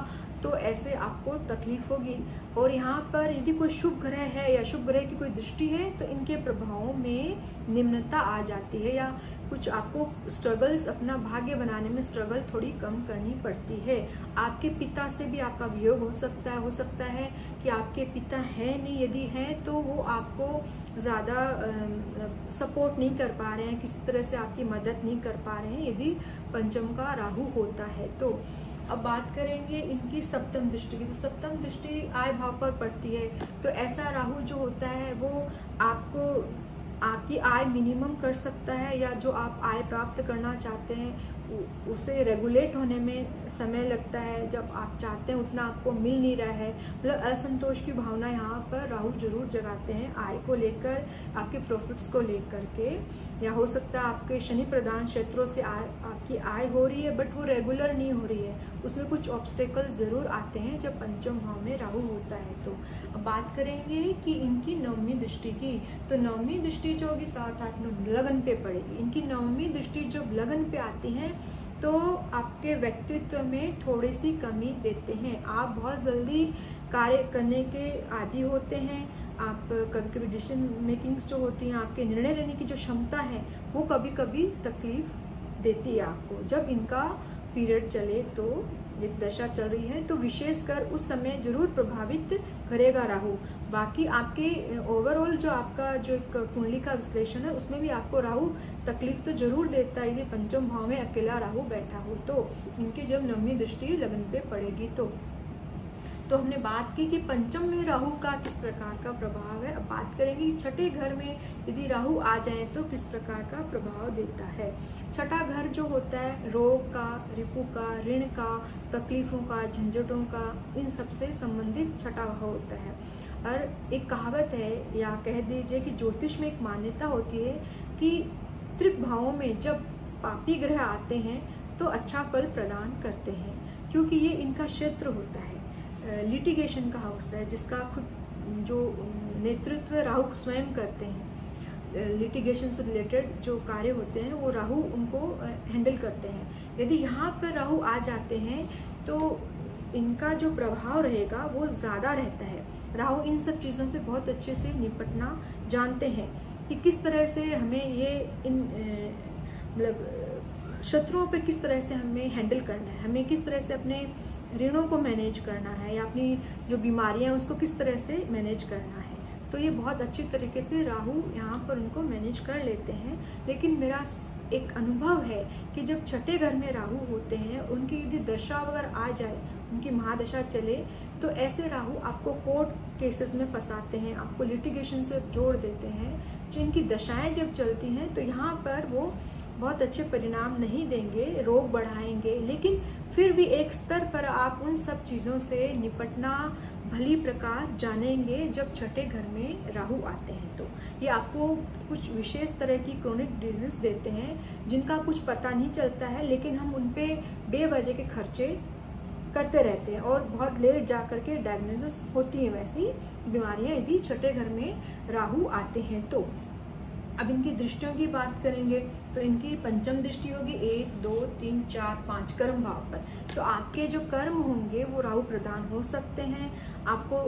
तो ऐसे आपको तकलीफ होगी। और यहाँ पर यदि कोई शुभ ग्रह है या शुभ ग्रह की कोई दृष्टि है तो इनके प्रभावों में निम्नता आ जाती है, या कुछ आपको स्ट्रगल्स, अपना भाग्य बनाने में स्ट्रगल थोड़ी कम करनी पड़ती है। आपके पिता से भी आपका वियोग हो सकता है कि आपके पिता हैं नहीं, यदि हैं तो वो आपको ज़्यादा सपोर्ट नहीं कर पा रहे हैं, किसी तरह से आपकी मदद नहीं कर पा रहे हैं यदि पंचम का राहु होता है तो। अब बात करेंगे इनकी सप्तम दृष्टि की। तो सप्तम दृष्टि आय भाव पर पड़ती है, तो ऐसा राहु जो होता है वो आपको आपकी आय मिनिमम कर सकता है, या जो आप आय प्राप्त करना चाहते हैं उसे रेगुलेट होने में समय लगता है। जब आप चाहते हैं उतना आपको मिल नहीं रहा है, मतलब असंतोष की भावना यहाँ पर राहु जरूर जगाते हैं, आय को लेकर, आपके प्रॉफिट्स को लेकर के। या हो सकता है आपके शनि प्रधान क्षेत्रों से आपकी आय हो रही है बट वो रेगुलर नहीं हो रही है, उसमें कुछ ऑब्स्टेकल्स ज़रूर आते हैं जब पंचम भाव में राहु होता है तो। अब बात करेंगे कि इनकी नवमी दृष्टि की। तो नवमी दृष्टि जो होगी 7, 8, 9 लगन पे पड़ेगी। इनकी नवमी दृष्टि जब लगन पे आती है तो आपके व्यक्तित्व में थोड़ी सी कमी देते हैं। आप बहुत जल्दी कार्य करने के आदी होते हैं। आप कभी कभी डिसीजन मेकिंग्स जो होती हैं, आपके निर्णय लेने की जो क्षमता है वो कभी कभी तकलीफ देती है आपको। जब इनका पीरियड चले तो ये दशा चल रही है तो विशेषकर उस समय जरूर प्रभावित करेगा राहु। बाकी आपके ओवरऑल जो आपका जो एक कुंडली का विश्लेषण है उसमें भी आपको राहु तकलीफ तो जरूर देता है यदि पंचम भाव में अकेला राहु बैठा हो तो। इनकी जब नवमी दृष्टि लगन पे पड़ेगी तो हमने बात की कि पंचम में राहु का किस प्रकार का प्रभाव है। अब बात करेंगे कि छठे घर में यदि राहु आ जाए तो किस प्रकार का प्रभाव देता है। छठा घर जो होता है रोग का, रिपु का, ऋण का, तकलीफों का, झंझटों का, इन सब से संबंधित छठा भाव होता है। और एक कहावत है या कह दीजिए कि ज्योतिष में एक मान्यता होती है कि त्रिक भावों में जब पापी ग्रह आते हैं तो अच्छा फल प्रदान करते हैं, क्योंकि ये इनका क्षेत्र होता है। लिटिगेशन का हाउस है जिसका खुद जो नेतृत्व राहु स्वयं करते हैं। लिटिगेशन से रिलेटेड जो कार्य होते हैं वो राहु उनको हैंडल करते हैं। यदि यहाँ पर राहु आ जाते हैं तो इनका जो प्रभाव रहेगा वो ज़्यादा रहता है। राहु इन सब चीज़ों से बहुत अच्छे से निपटना जानते हैं कि किस तरह से हमें ये इन मतलब शत्रुओं पे किस तरह से हमें हैंडल करना है, हमें किस तरह से अपने ऋणों को मैनेज करना है, या अपनी जो बीमारियां हैं उसको किस तरह से मैनेज करना है। तो ये बहुत अच्छी तरीके से राहु यहाँ पर उनको मैनेज कर लेते हैं। लेकिन मेरा एक अनुभव है कि जब छठे घर में राहु होते हैं, उनकी यदि दशा अगर आ जाए, उनकी महादशा चले, तो ऐसे राहु आपको कोर्ट केसेस में फंसाते हैं, आपको लिटिगेशन से जोड़ देते हैं। जिनकी दशाएं जब चलती हैं तो यहाँ पर वो बहुत अच्छे परिणाम नहीं देंगे, रोग बढ़ाएंगे, लेकिन फिर भी एक स्तर पर आप उन सब चीज़ों से निपटना भली प्रकार जानेंगे जब छठे घर में राहु आते हैं। तो ये आपको कुछ विशेष तरह की क्रोनिक डिजीज देते हैं जिनका कुछ पता नहीं चलता है, लेकिन हम उन पे बेवजह के खर्चे करते रहते हैं और बहुत लेट जा करके डायग्नोसिस होती है वैसी बीमारियां यदि छठे घर में राहु आते हैं तो। अब इनकी दृष्टियों की बात करेंगे तो इनकी पंचम दृष्टि होगी 1, 2, 3, 4, 5 कर्म भाव पर। तो आपके जो कर्म होंगे वो राहु प्रदान हो सकते हैं। आपको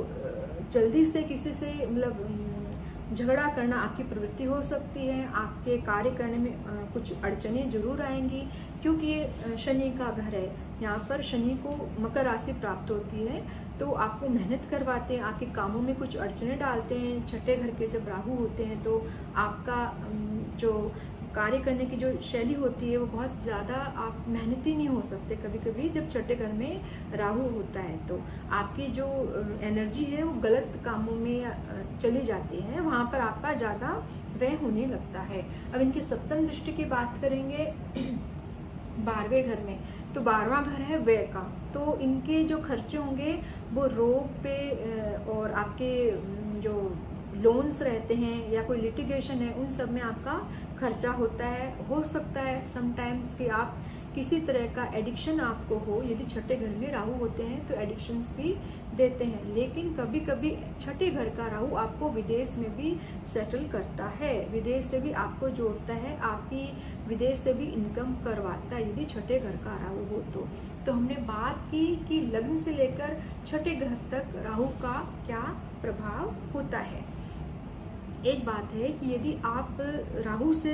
जल्दी से किसी से मतलब झगड़ा करना आपकी प्रवृत्ति हो सकती है। आपके कार्य करने में कुछ अड़चनें जरूर आएंगी, क्योंकि ये शनि का घर है। यहाँ पर शनि को मकर राशि प्राप्त होती है तो आपको मेहनत करवाते हैं, आपके कामों में कुछ अड़चनें डालते हैं। छठे घर के जब राहु होते हैं तो आपका जो कार्य करने की जो शैली होती है वो बहुत ज़्यादा आप मेहनती नहीं हो सकते कभी कभी जब छठे घर में राहु होता है। तो आपकी जो एनर्जी है वो गलत कामों में चली जाती है, वहाँ पर आपका ज़्यादा व्यय होने लगता है। अब इनकी सप्तम दृष्टि की बात करेंगे 12वें घर में, तो 12वां घर है व्यय का। तो इनके जो खर्चे होंगे वो रोग पे और आपके जो लोन्स रहते हैं या कोई लिटिगेशन है उन सब में आपका खर्चा होता है। हो सकता है समटाइम्स कि आप किसी तरह का एडिक्शन आपको हो, यदि छठे घर में राहु होते हैं तो एडिक्शंस भी देते हैं। लेकिन कभी कभी छठे घर का राहु आपको विदेश में भी सेटल करता है, विदेश से भी आपको जोड़ता है, आपकी विदेश से भी इनकम करवाता है यदि छठे घर का राहु हो तो हमने बात की कि लग्न से लेकर छठे घर तक राहु का क्या प्रभाव होता है। एक बात है कि यदि आप राहु से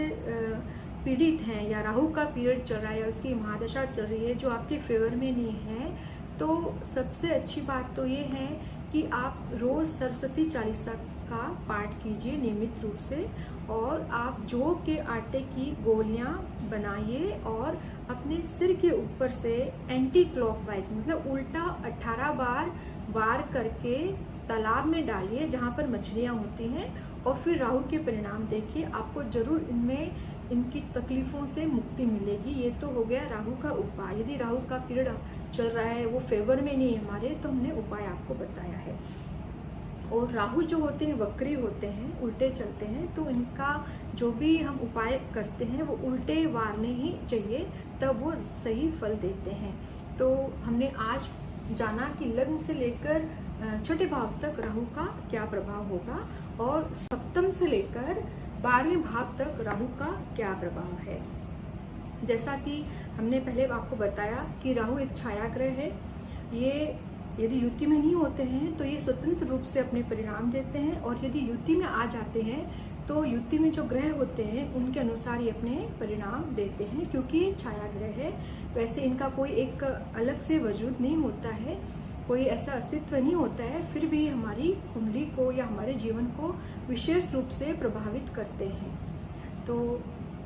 पीड़ित हैं या राहु का पीरियड चल रहा है या उसकी महादशा चल रही है जो आपके फेवर में नहीं है, तो सबसे अच्छी बात तो ये है कि आप रोज़ सरस्वती चालीसा का पाठ कीजिए नियमित रूप से, और आप जौ के आटे की गोलियां बनाइए और अपने सिर के ऊपर से एंटी क्लॉकवाइज मतलब उल्टा 18 बार वार करके तालाब में डालिए जहाँ पर मछलियाँ होती हैं, और फिर राहु के परिणाम देखिए, आपको जरूर इनमें इनकी तकलीफ़ों से मुक्ति मिलेगी। ये तो हो गया राहु का उपाय। यदि राहु का पीरियड चल रहा है, वो फेवर में नहीं है हमारे, तो हमने उपाय आपको बताया है। और राहु जो होते हैं वक्री होते हैं, उल्टे चलते हैं, तो इनका जो भी हम उपाय करते हैं वो उल्टे वारने ही चाहिए, तब वो सही फल देते हैं। तो हमने आज जाना कि लग्न से लेकर छठे भाव तक राहु का क्या प्रभाव होगा और सप्तम से लेकर 12वें भाव तक राहु का क्या प्रभाव है। जैसा कि हमने पहले आपको बताया कि राहु एक छाया ग्रह है। ये यदि युति में नहीं होते हैं तो ये स्वतंत्र रूप से अपने परिणाम देते हैं, और यदि युति में आ जाते हैं तो युति में जो ग्रह होते हैं उनके अनुसार ये अपने परिणाम देते हैं, क्योंकि ये छाया ग्रह है। वैसे इनका कोई एक अलग से वजूद नहीं होता है, कोई ऐसा अस्तित्व नहीं होता है, फिर भी हमारी कुंडली को या हमारे जीवन को विशेष रूप से प्रभावित करते हैं। तो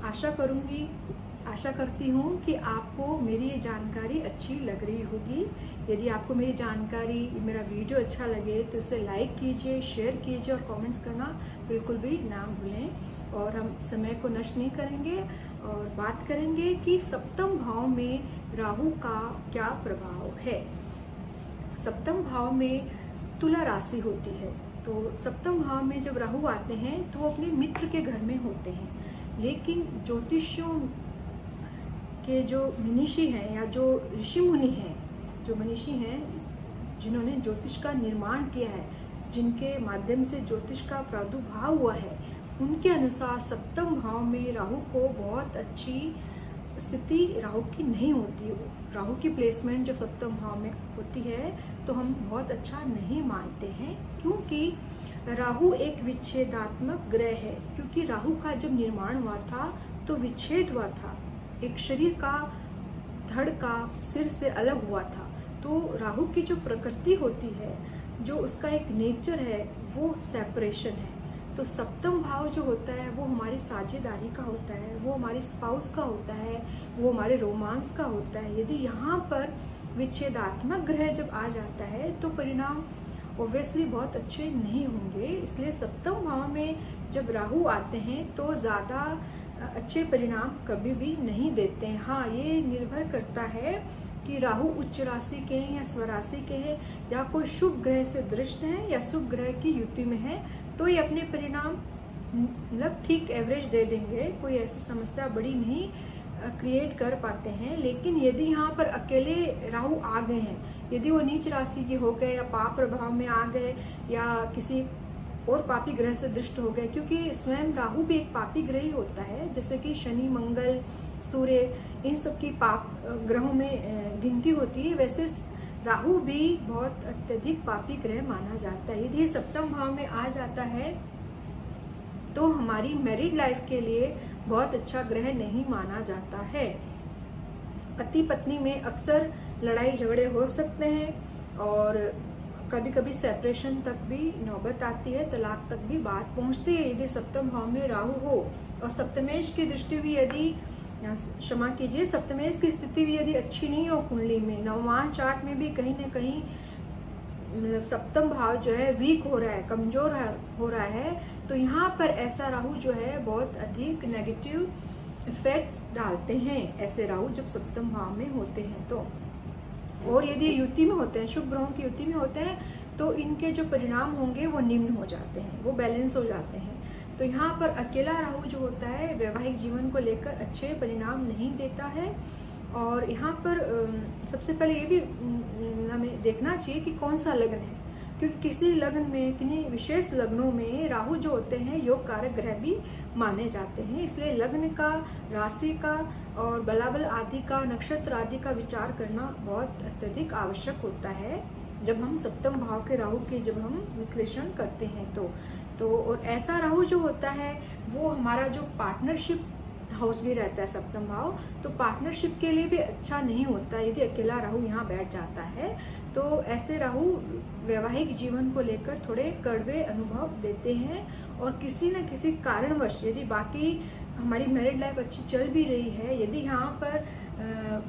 आशा करती हूँ कि आपको मेरी ये जानकारी अच्छी लग रही होगी। यदि आपको मेरी जानकारी, मेरा वीडियो अच्छा लगे तो इसे लाइक कीजिए, शेयर कीजिए और कमेंट्स करना बिल्कुल भी ना भूलें। और हम समय को नष्ट नहीं करेंगे और बात करेंगे कि सप्तम भाव में राहु का क्या प्रभाव है। सप्तम भाव में तुला राशि होती है, तो सप्तम भाव में जब राहु आते हैं तो वो अपने मित्र के घर में होते हैं। लेकिन ज्योतिषियों के जो मनीषी हैं या जो ऋषि मुनि हैं, जो मनीषी हैं जिन्होंने ज्योतिष का निर्माण किया है, जिनके माध्यम से ज्योतिष का प्रादुर्भाव हुआ है, उनके अनुसार सप्तम भाव में राहु को बहुत अच्छी स्थिति राहु की नहीं होती। राहु की प्लेसमेंट जो सप्तम भाव में होती है तो हम बहुत अच्छा नहीं मानते हैं, क्योंकि राहु एक विच्छेदात्मक ग्रह है। क्योंकि राहु का जब निर्माण हुआ था तो विच्छेद हुआ था, एक शरीर का धड़ का सिर से अलग हुआ था। तो राहु की जो प्रकृति होती है, जो उसका एक नेचर है, वो सेपरेशन है। तो सप्तम भाव जो होता है वो हमारी साझेदारी का होता है, वो हमारी स्पाउस का होता है, वो हमारे रोमांस का होता है। यदि यहाँ पर विच्छेदात्मक ग्रह जब आ जाता है तो परिणाम ऑब्वियसली बहुत अच्छे नहीं होंगे। इसलिए सप्तम भाव में जब राहु आते हैं तो ज़्यादा अच्छे परिणाम कभी भी नहीं देते हैं। हाँ, ये निर्भर करता है कि राहु उच्च राशि के हैं या स्वराशि के हैं, या कोई शुभ ग्रह से दृष्ट है या शुभ ग्रह की युति में है, तो ये अपने परिणाम मतलब ठीक एवरेज दे देंगे, कोई ऐसी समस्या बड़ी नहीं क्रिएट कर पाते हैं। लेकिन यदि यहाँ पर अकेले राहु आ गए हैं, यदि वो नीच राशि के हो गए या पाप प्रभाव में आ गए या किसी और पापी ग्रह से दृष्ट हो गए, क्योंकि स्वयं राहु भी एक पापी ग्रह ही होता है, जैसे कि शनि, मंगल, सूर्य, इन सब की पाप ग्रहों में गिनती होती है, वैसे राहु भी बहुत अत्यधिक पापी ग्रह माना जाता है। यदि ये सप्तम भाव में आ जाता है तो हमारी मैरिड लाइफ के लिए बहुत अच्छा ग्रह नहीं माना जाता है। पति पत्नी में अक्सर लड़ाई झगड़े हो सकते हैं और कभी कभी सेपरेशन तक भी नौबत आती है, तलाक तक भी बात पहुंचती है यदि सप्तम भाव में राहु हो। और सप्तमेश की दृष्टि भी यदि, क्षमा कीजिए, सप्तमेश की स्थिति भी यदि अच्छी नहीं हो कुंडली में, नवमान चार्ट में भी कहीं ना कहीं मतलब सप्तम भाव जो है वीक हो रहा है, कमजोर हो रहा है, तो यहाँ पर ऐसा राहु जो है बहुत अधिक नेगेटिव इफेक्ट्स डालते हैं। ऐसे राहु जब सप्तम भाव में होते हैं तो, और यदि युति में होते हैं, शुभ ग्रहों की युति में होते हैं, तो इनके जो परिणाम होंगे वो निम्न हो जाते हैं, वो बैलेंस हो जाते हैं। तो यहाँ पर अकेला राहु जो होता है वैवाहिक जीवन को लेकर अच्छे परिणाम नहीं देता है, और यहाँ पर सबसे पहले ये भी हमें देखना चाहिए कि कौन सा लग्न है, क्योंकि किसी लग्न में, किन्हीं विशेष लग्नों में राहु जो होते हैं योग कारक ग्रह भी माने जाते हैं। इसलिए लग्न का, राशि का और बलाबल आदि का, नक्षत्र आदि का विचार करना बहुत अत्यधिक आवश्यक होता है जब हम सप्तम भाव के राहु के जब हम विश्लेषण करते हैं तो और ऐसा राहु जो होता है वो हमारा जो पार्टनरशिप हाउस भी रहता है सप्तम भाव, तो पार्टनरशिप के लिए भी अच्छा नहीं होता यदि अकेला राहु यहाँ बैठ जाता है। तो ऐसे राहु वैवाहिक जीवन को लेकर थोड़े कड़वे अनुभव देते हैं और किसी न किसी कारणवश, यदि बाकी हमारी मैरिड लाइफ अच्छी चल भी रही है, यदि यहाँ पर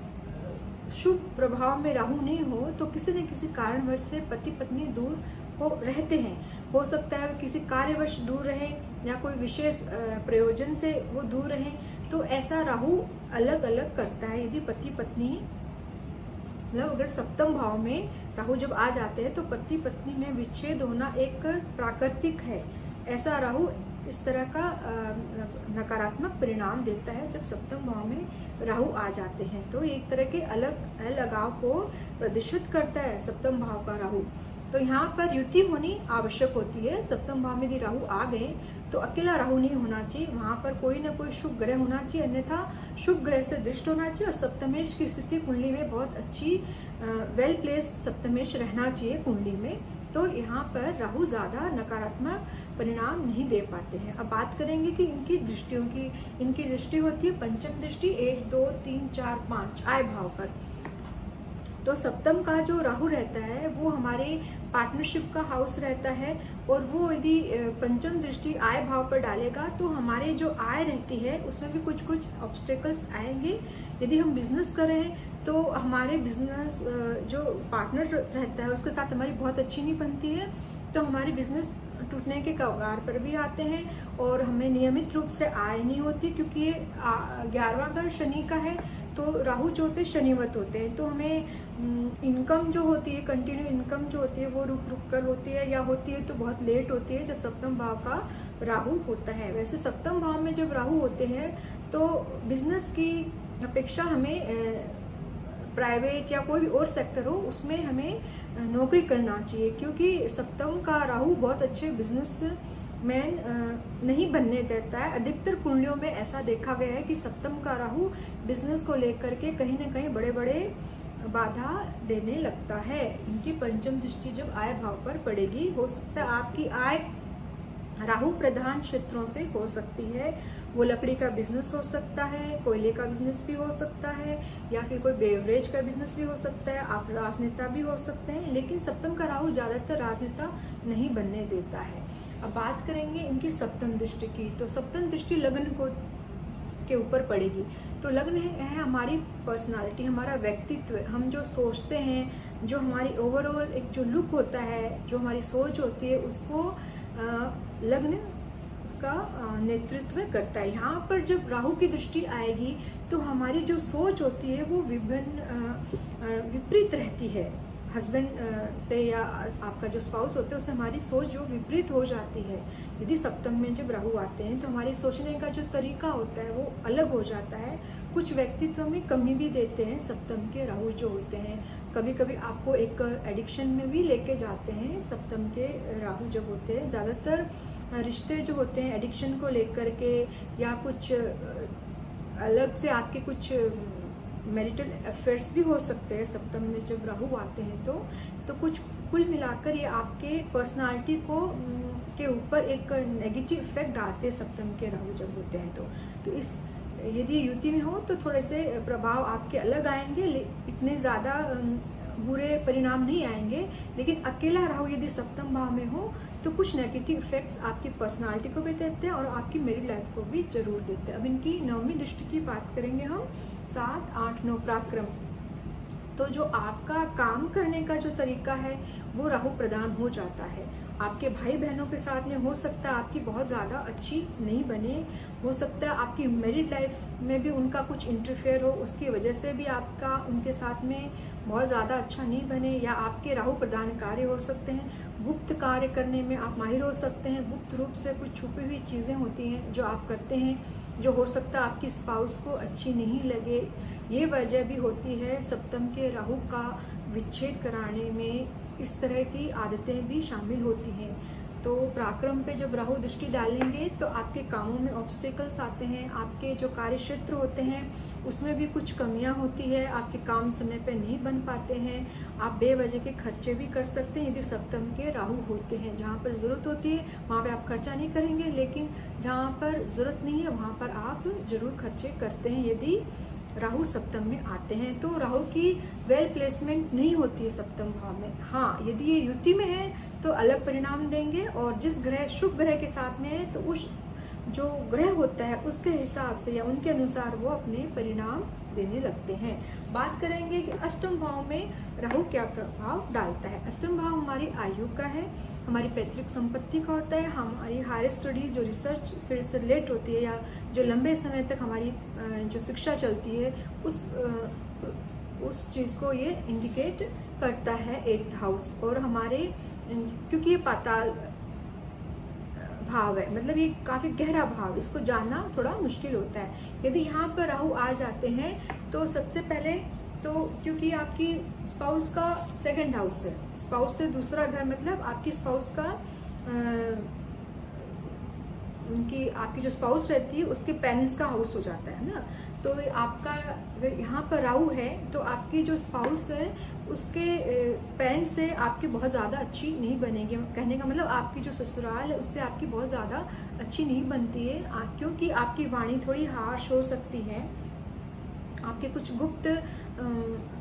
शुभ प्रभाव में राहु नहीं हो तो किसी न किसी कारणवश से पति पत्नी दूर हो रहते हैं। हो सकता है वो किसी कार्यवश दूर रहे या कोई विशेष प्रयोजन से वो दूर रहे, तो ऐसा राहु अलग अलग करता है। यदि पति पत्नी मतलब अगर सप्तम भाव में राहु जब आ जाते हैं तो पति पत्नी में विच्छेद होना एक प्राकृतिक है। ऐसा राहु इस तरह का नकारात्मक परिणाम देता है जब सप्तम भाव में राहु आ जाते हैं। तो एक तरह के अलग अलगाव को प्रदर्शित करता है सप्तम भाव का राहु। तो यहाँ पर युति होनी आवश्यक होती है। सप्तम भाव में यदि राहु आ गए तो अकेला राहु नहीं होना चाहिए, वहाँ पर कोई ना कोई शुभ ग्रह होना चाहिए, अन्यथा शुभ ग्रह से दृष्ट होना चाहिए और सप्तमेश की स्थिति कुंडली में बहुत अच्छी वेल प्लेस्ड सप्तमेश रहना चाहिए कुंडली में। तो यहाँ पर राहु ज़्यादा नकारात्मक परिणाम नहीं दे पाते हैं। अब बात करेंगे कि इनकी दृष्टियों की। इनकी दृष्टि होती है पंचम दृष्टि 1, 2, 3, 4, 5 आय भाव पर। तो सप्तम का जो राहु रहता है वो हमारे पार्टनरशिप का हाउस रहता है और वो यदि पंचम दृष्टि आय भाव पर डालेगा तो हमारे जो आय रहती है उसमें भी कुछ कुछ ऑब्स्टेकल्स आएंगे। यदि हम बिजनेस कर रहे हैं तो हमारे बिजनेस जो पार्टनर रहता है उसके साथ हमारी बहुत अच्छी नहीं बनती है, तो हमारी बिजनेस टूटने के कगार पर भी आते हैं और हमें नियमित रूप से आय नहीं होती, क्योंकि ये 11वां घर शनि का है। तो राहु जो होते हैं शनिवत होते हैं, तो हमें इनकम जो होती है, कंटिन्यू इनकम जो होती है वो रुक रुक कर होती है या होती है तो बहुत लेट होती है जब सप्तम भाव का राहु होता है। वैसे सप्तम भाव में जब राहु होते हैं तो बिजनेस की अपेक्षा हमें प्राइवेट या कोई भी और सेक्टर हो उसमें हमें नौकरी करना चाहिए, क्योंकि सप्तम का राहु बहुत अच्छे बिजनेस मैन नहीं बनने देता है। अधिकतर कुंडलियों में ऐसा देखा गया है कि सप्तम का राहु बिजनेस को लेकर के कहीं ना कहीं बड़े बड़े बाधा देने लगता है। इनकी पंचम दृष्टि जब आय भाव पर पड़ेगी, हो सकता है आपकी आय राहु प्रधान क्षेत्रों से हो सकती है। वो लकड़ी का बिजनेस हो सकता है, कोयले का बिजनेस भी हो सकता है, या फिर कोई बेवरेज का बिजनेस भी हो सकता है, आप राजनेता भी हो सकते हैं। लेकिन सप्तम का राहु ज्यादातर राजनेता नहीं बनने देता है। अब बात करेंगे इनकी सप्तम दृष्टि की। तो सप्तम दृष्टि लग्न को के ऊपर पड़ेगी। तो लग्न है हमारी पर्सनालिटी, हमारा व्यक्तित्व, हम जो सोचते हैं, जो हमारी ओवरऑल एक जो लुक होता है, जो हमारी सोच होती है, उसको लग्न उसका नेतृत्व करता है। यहाँ पर जब राहु की दृष्टि आएगी तो हमारी जो सोच होती है वो विपरीत रहती है। हस्बैंड से या आपका जो स्पाउस होता है उससे हमारी सोच जो विपरीत हो जाती है। यदि सप्तम में जब राहु आते हैं तो हमारे सोचने का जो तरीका होता है वो अलग हो जाता है। कुछ व्यक्तित्व में कमी भी देते हैं सप्तम के राहु जो होते हैं। कभी कभी आपको एक एडिक्शन में भी लेके जाते हैं सप्तम के राहु जब होते हैं। ज़्यादातर रिश्ते जो होते हैं एडिक्शन को लेकर के या कुछ अलग से आपके कुछ मैरिटल अफेयर्स भी हो सकते हैं सप्तम में जब राहु आते हैं। तो कुछ कुल मिलाकर ये आपके पर्सनालिटी को के ऊपर एक नेगेटिव इफेक्ट डालते हैं सप्तम के राहु जब होते हैं। तो इस यदि युति में हो तो थोड़े से प्रभाव आपके अलग आएंगे, इतने ज़्यादा बुरे परिणाम नहीं आएंगे। लेकिन अकेला राहु यदि सप्तम भाव में हो तो कुछ नेगेटिव इफेक्ट्स आपकी पर्सनालिटी को भी देते हैं और आपकी मैरिड लाइफ को भी जरूर देते हैं। अब इनकी नवमी दृष्टि की बात करेंगे हम। 7, 8, 9 पराक्रम। तो जो आपका काम करने का जो तरीका है वो राहु प्रदान हो जाता है। आपके भाई बहनों के साथ में हो सकता है आपकी बहुत ज़्यादा अच्छी नहीं बने, हो सकता है आपकी मैरिड लाइफ में भी उनका कुछ इंटरफेयर हो, उसकी वजह से भी आपका उनके साथ में बहुत ज़्यादा अच्छा नहीं बने, या आपके राहु प्रदान कार्य हो सकते हैं। गुप्त कार्य करने में आप माहिर हो सकते हैं। गुप्त रूप से कुछ छुपी हुई चीज़ें होती हैं जो आप करते हैं, जो हो सकता है आपकी स्पाउस को अच्छी नहीं लगे, ये वजह भी होती है सप्तम के राहु का विच्छेद कराने में, इस तरह की आदतें भी शामिल होती हैं। तो पराक्रम पे जब राहु दृष्टि डालेंगे तो आपके कामों में ऑब्स्टेकल्स आते हैं, आपके जो कार्य क्षेत्र होते हैं उसमें भी कुछ कमियां होती है, आपके काम समय पे नहीं बन पाते हैं, आप बेवजह के खर्चे भी कर सकते हैं यदि सप्तम के राहु होते हैं। जहाँ पर ज़रूरत होती है वहाँ पे आप खर्चा नहीं करेंगे, लेकिन जहाँ पर ज़रूरत नहीं है वहाँ पर आप ज़रूर खर्चे करते हैं यदि राहु सप्तम में आते हैं। तो राहु की वेल प्लेसमेंट नहीं होती है सप्तम भाव में। हाँ, यदि ये युति में है तो अलग परिणाम देंगे, और जिस ग्रह शुभ ग्रह के साथ में है तो उस जो ग्रह होता है उसके हिसाब से या उनके अनुसार वो अपने परिणाम देने लगते हैं। बात करेंगे कि अष्टम भाव में राहु क्या प्रभाव डालता है। अष्टम भाव हमारी आयु का है, हमारी पैतृक संपत्ति का होता है, हमारी हायर स्टडी जो रिसर्च फिर से लेट होती है या जो लंबे समय तक हमारी जो शिक्षा चलती है उस चीज़ को ये इंडिकेट करता है 8th हाउस। और हमारे क्योंकि ये पाताल भाव है, मतलब ये काफ़ी गहरा भाव, इसको जानना थोड़ा मुश्किल होता है। यदि यहाँ पर राहु आ जाते हैं तो सबसे पहले तो क्योंकि आपकी स्पाउस का 2nd हाउस है, स्पाउस से दूसरा घर मतलब आपकी स्पाउस का आपकी जो स्पाउस रहती है उसके पेरेंट्स का हाउस हो जाता है ना। तो आपका अगर यहाँ पर राहु है तो आपकी जो स्पाउस है उसके पेरेंट्स से आपकी बहुत ज़्यादा अच्छी नहीं बनेगी। कहने का मतलब आपकी जो ससुराल है उससे आपकी बहुत ज़्यादा अच्छी नहीं बनती है, क्योंकि आपकी वाणी थोड़ी हार्श हो सकती है, आपके कुछ गुप्त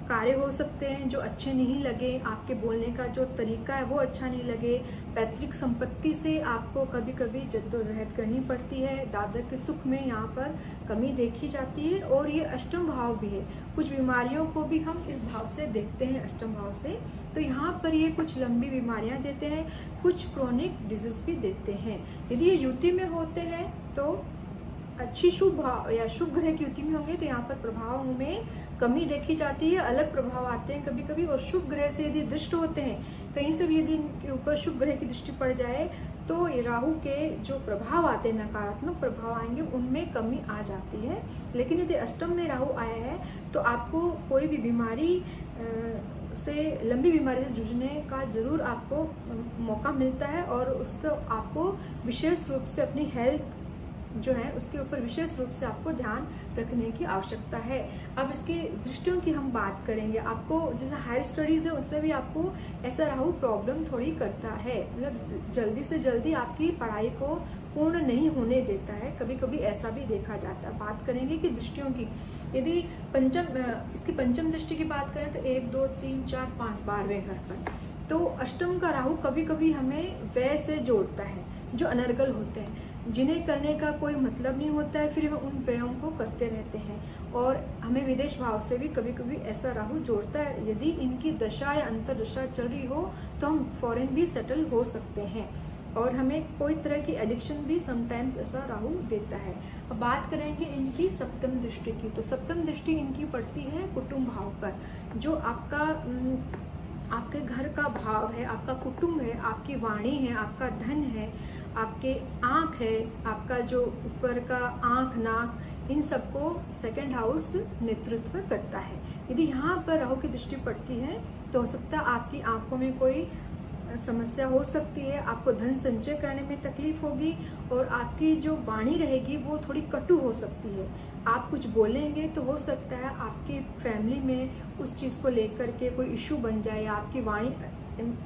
कार्य हो सकते हैं जो अच्छे नहीं लगे, आपके बोलने का जो तरीका है वो अच्छा नहीं लगे, पैतृक संपत्ति से आपको कभी कभी जद्दोजहद करनी पड़ती है, दादा के सुख में यहाँ पर कमी देखी जाती है। और ये अष्टम भाव भी है, कुछ बीमारियों को भी हम इस भाव से देखते हैं, अष्टम भाव से। तो यहाँ पर ये कुछ लंबी बीमारियाँ देते हैं, कुछ क्रोनिक डिजीज भी देते हैं। यदि ये युति में होते हैं तो अच्छी शुभ भाव या शुभ ग्रह की युति में होंगे तो यहाँ पर प्रभाव में कमी देखी जाती है, अलग प्रभाव आते हैं कभी कभी। और शुभ ग्रह से यदि दृष्ट होते हैं कहीं से भी, यदि इनके ऊपर शुभ ग्रह की दृष्टि पड़ जाए तो राहु के जो प्रभाव आते हैं, नकारात्मक प्रभाव आएंगे, उनमें कमी आ जाती है। लेकिन यदि अष्टम में राहु आया है तो आपको कोई भी बीमारी से, लंबी बीमारी से जूझने का जरूर आपको मौका मिलता है, और उसका आपको विशेष रूप से अपनी हेल्थ जो है उसके ऊपर विशेष रूप से आपको ध्यान रखने की आवश्यकता है। अब इसकी दृष्टियों की हम बात करेंगे। आपको जैसे हायर स्टडीज़ है उसमें भी आपको ऐसा राहु प्रॉब्लम थोड़ी करता है, मतलब जल्दी से जल्दी आपकी पढ़ाई को पूर्ण नहीं होने देता है, कभी कभी ऐसा भी देखा जाता है। बात करेंगे कि दृष्टियों की, यदि इसकी पंचम दृष्टि की बात करें तो 1, 2, 3, 4, 5 12वें घर पर, तो अष्टम का राहु कभी कभी हमें व्यय से जोड़ता है, जो अनर्गल होते हैं, जिन्हें करने का कोई मतलब नहीं होता है, फिर हम उन व्ययों को करते रहते हैं। और हमें विदेश भाव से भी कभी कभी ऐसा राहु जोड़ता है, यदि इनकी दशा या अंतर दशा चल रही हो तो हम फॉरेन भी सेटल हो सकते हैं, और हमें कोई तरह की एडिक्शन भी समटाइम्स ऐसा राहु देता है। अब बात करेंगे इनकी सप्तम दृष्टि की, तो सप्तम दृष्टि इनकी पड़ती है कुटुंब भाव पर, जो आपके घर का भाव है, आपका कुटुंब है, आपकी वाणी है, आपका धन है, आपके आँख है, आपका जो ऊपर का आँख, नाक, इन सबको 2nd हाउस नेतृत्व करता है। यदि यहाँ पर राहु की दृष्टि पड़ती है तो हो सकता है आपकी आँखों में कोई समस्या हो सकती है, आपको धन संचय करने में तकलीफ होगी, और आपकी जो वाणी रहेगी वो थोड़ी कटु हो सकती है। आप कुछ बोलेंगे तो हो सकता है आपकी फैमिली में उस चीज़ को लेकर के कोई इशू बन जाए, या आपकी वाणी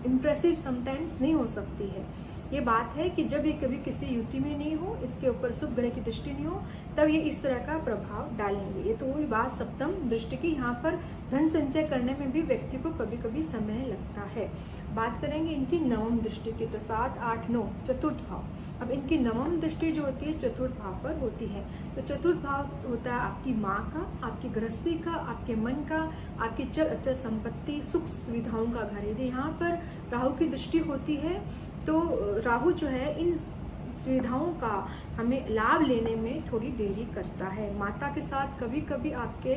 इम्प्रेसिव समटाइम्स नहीं हो सकती है। ये बात है कि जब ये कभी किसी युति में नहीं हो, इसके ऊपर शुभ ग्रह की दृष्टि नहीं हो, तब ये इस तरह का प्रभाव डालेंगे। ये तो वही बात सप्तम दृष्टि की, यहाँ पर धन संचय करने में भी व्यक्ति को कभी कभी समय लगता है। बात करेंगे इनकी नवम दृष्टि की, तो 7, 8, 9 चतुर्थ भाव। अब इनकी नवम दृष्टि जो होती है चतुर्थ भाव पर होती है, तो चतुर्थ भाव होता है आपकी माँ का, आपकी गृहस्थी का, आपके मन का, आपकी चल अचल संपत्ति, सुख सुविधाओं का घर। यदि यहाँ पर राहु की दृष्टि होती है तो राहु जो है इन सुविधाओं का हमें लाभ लेने में थोड़ी देरी करता है। माता के साथ कभी कभी आपके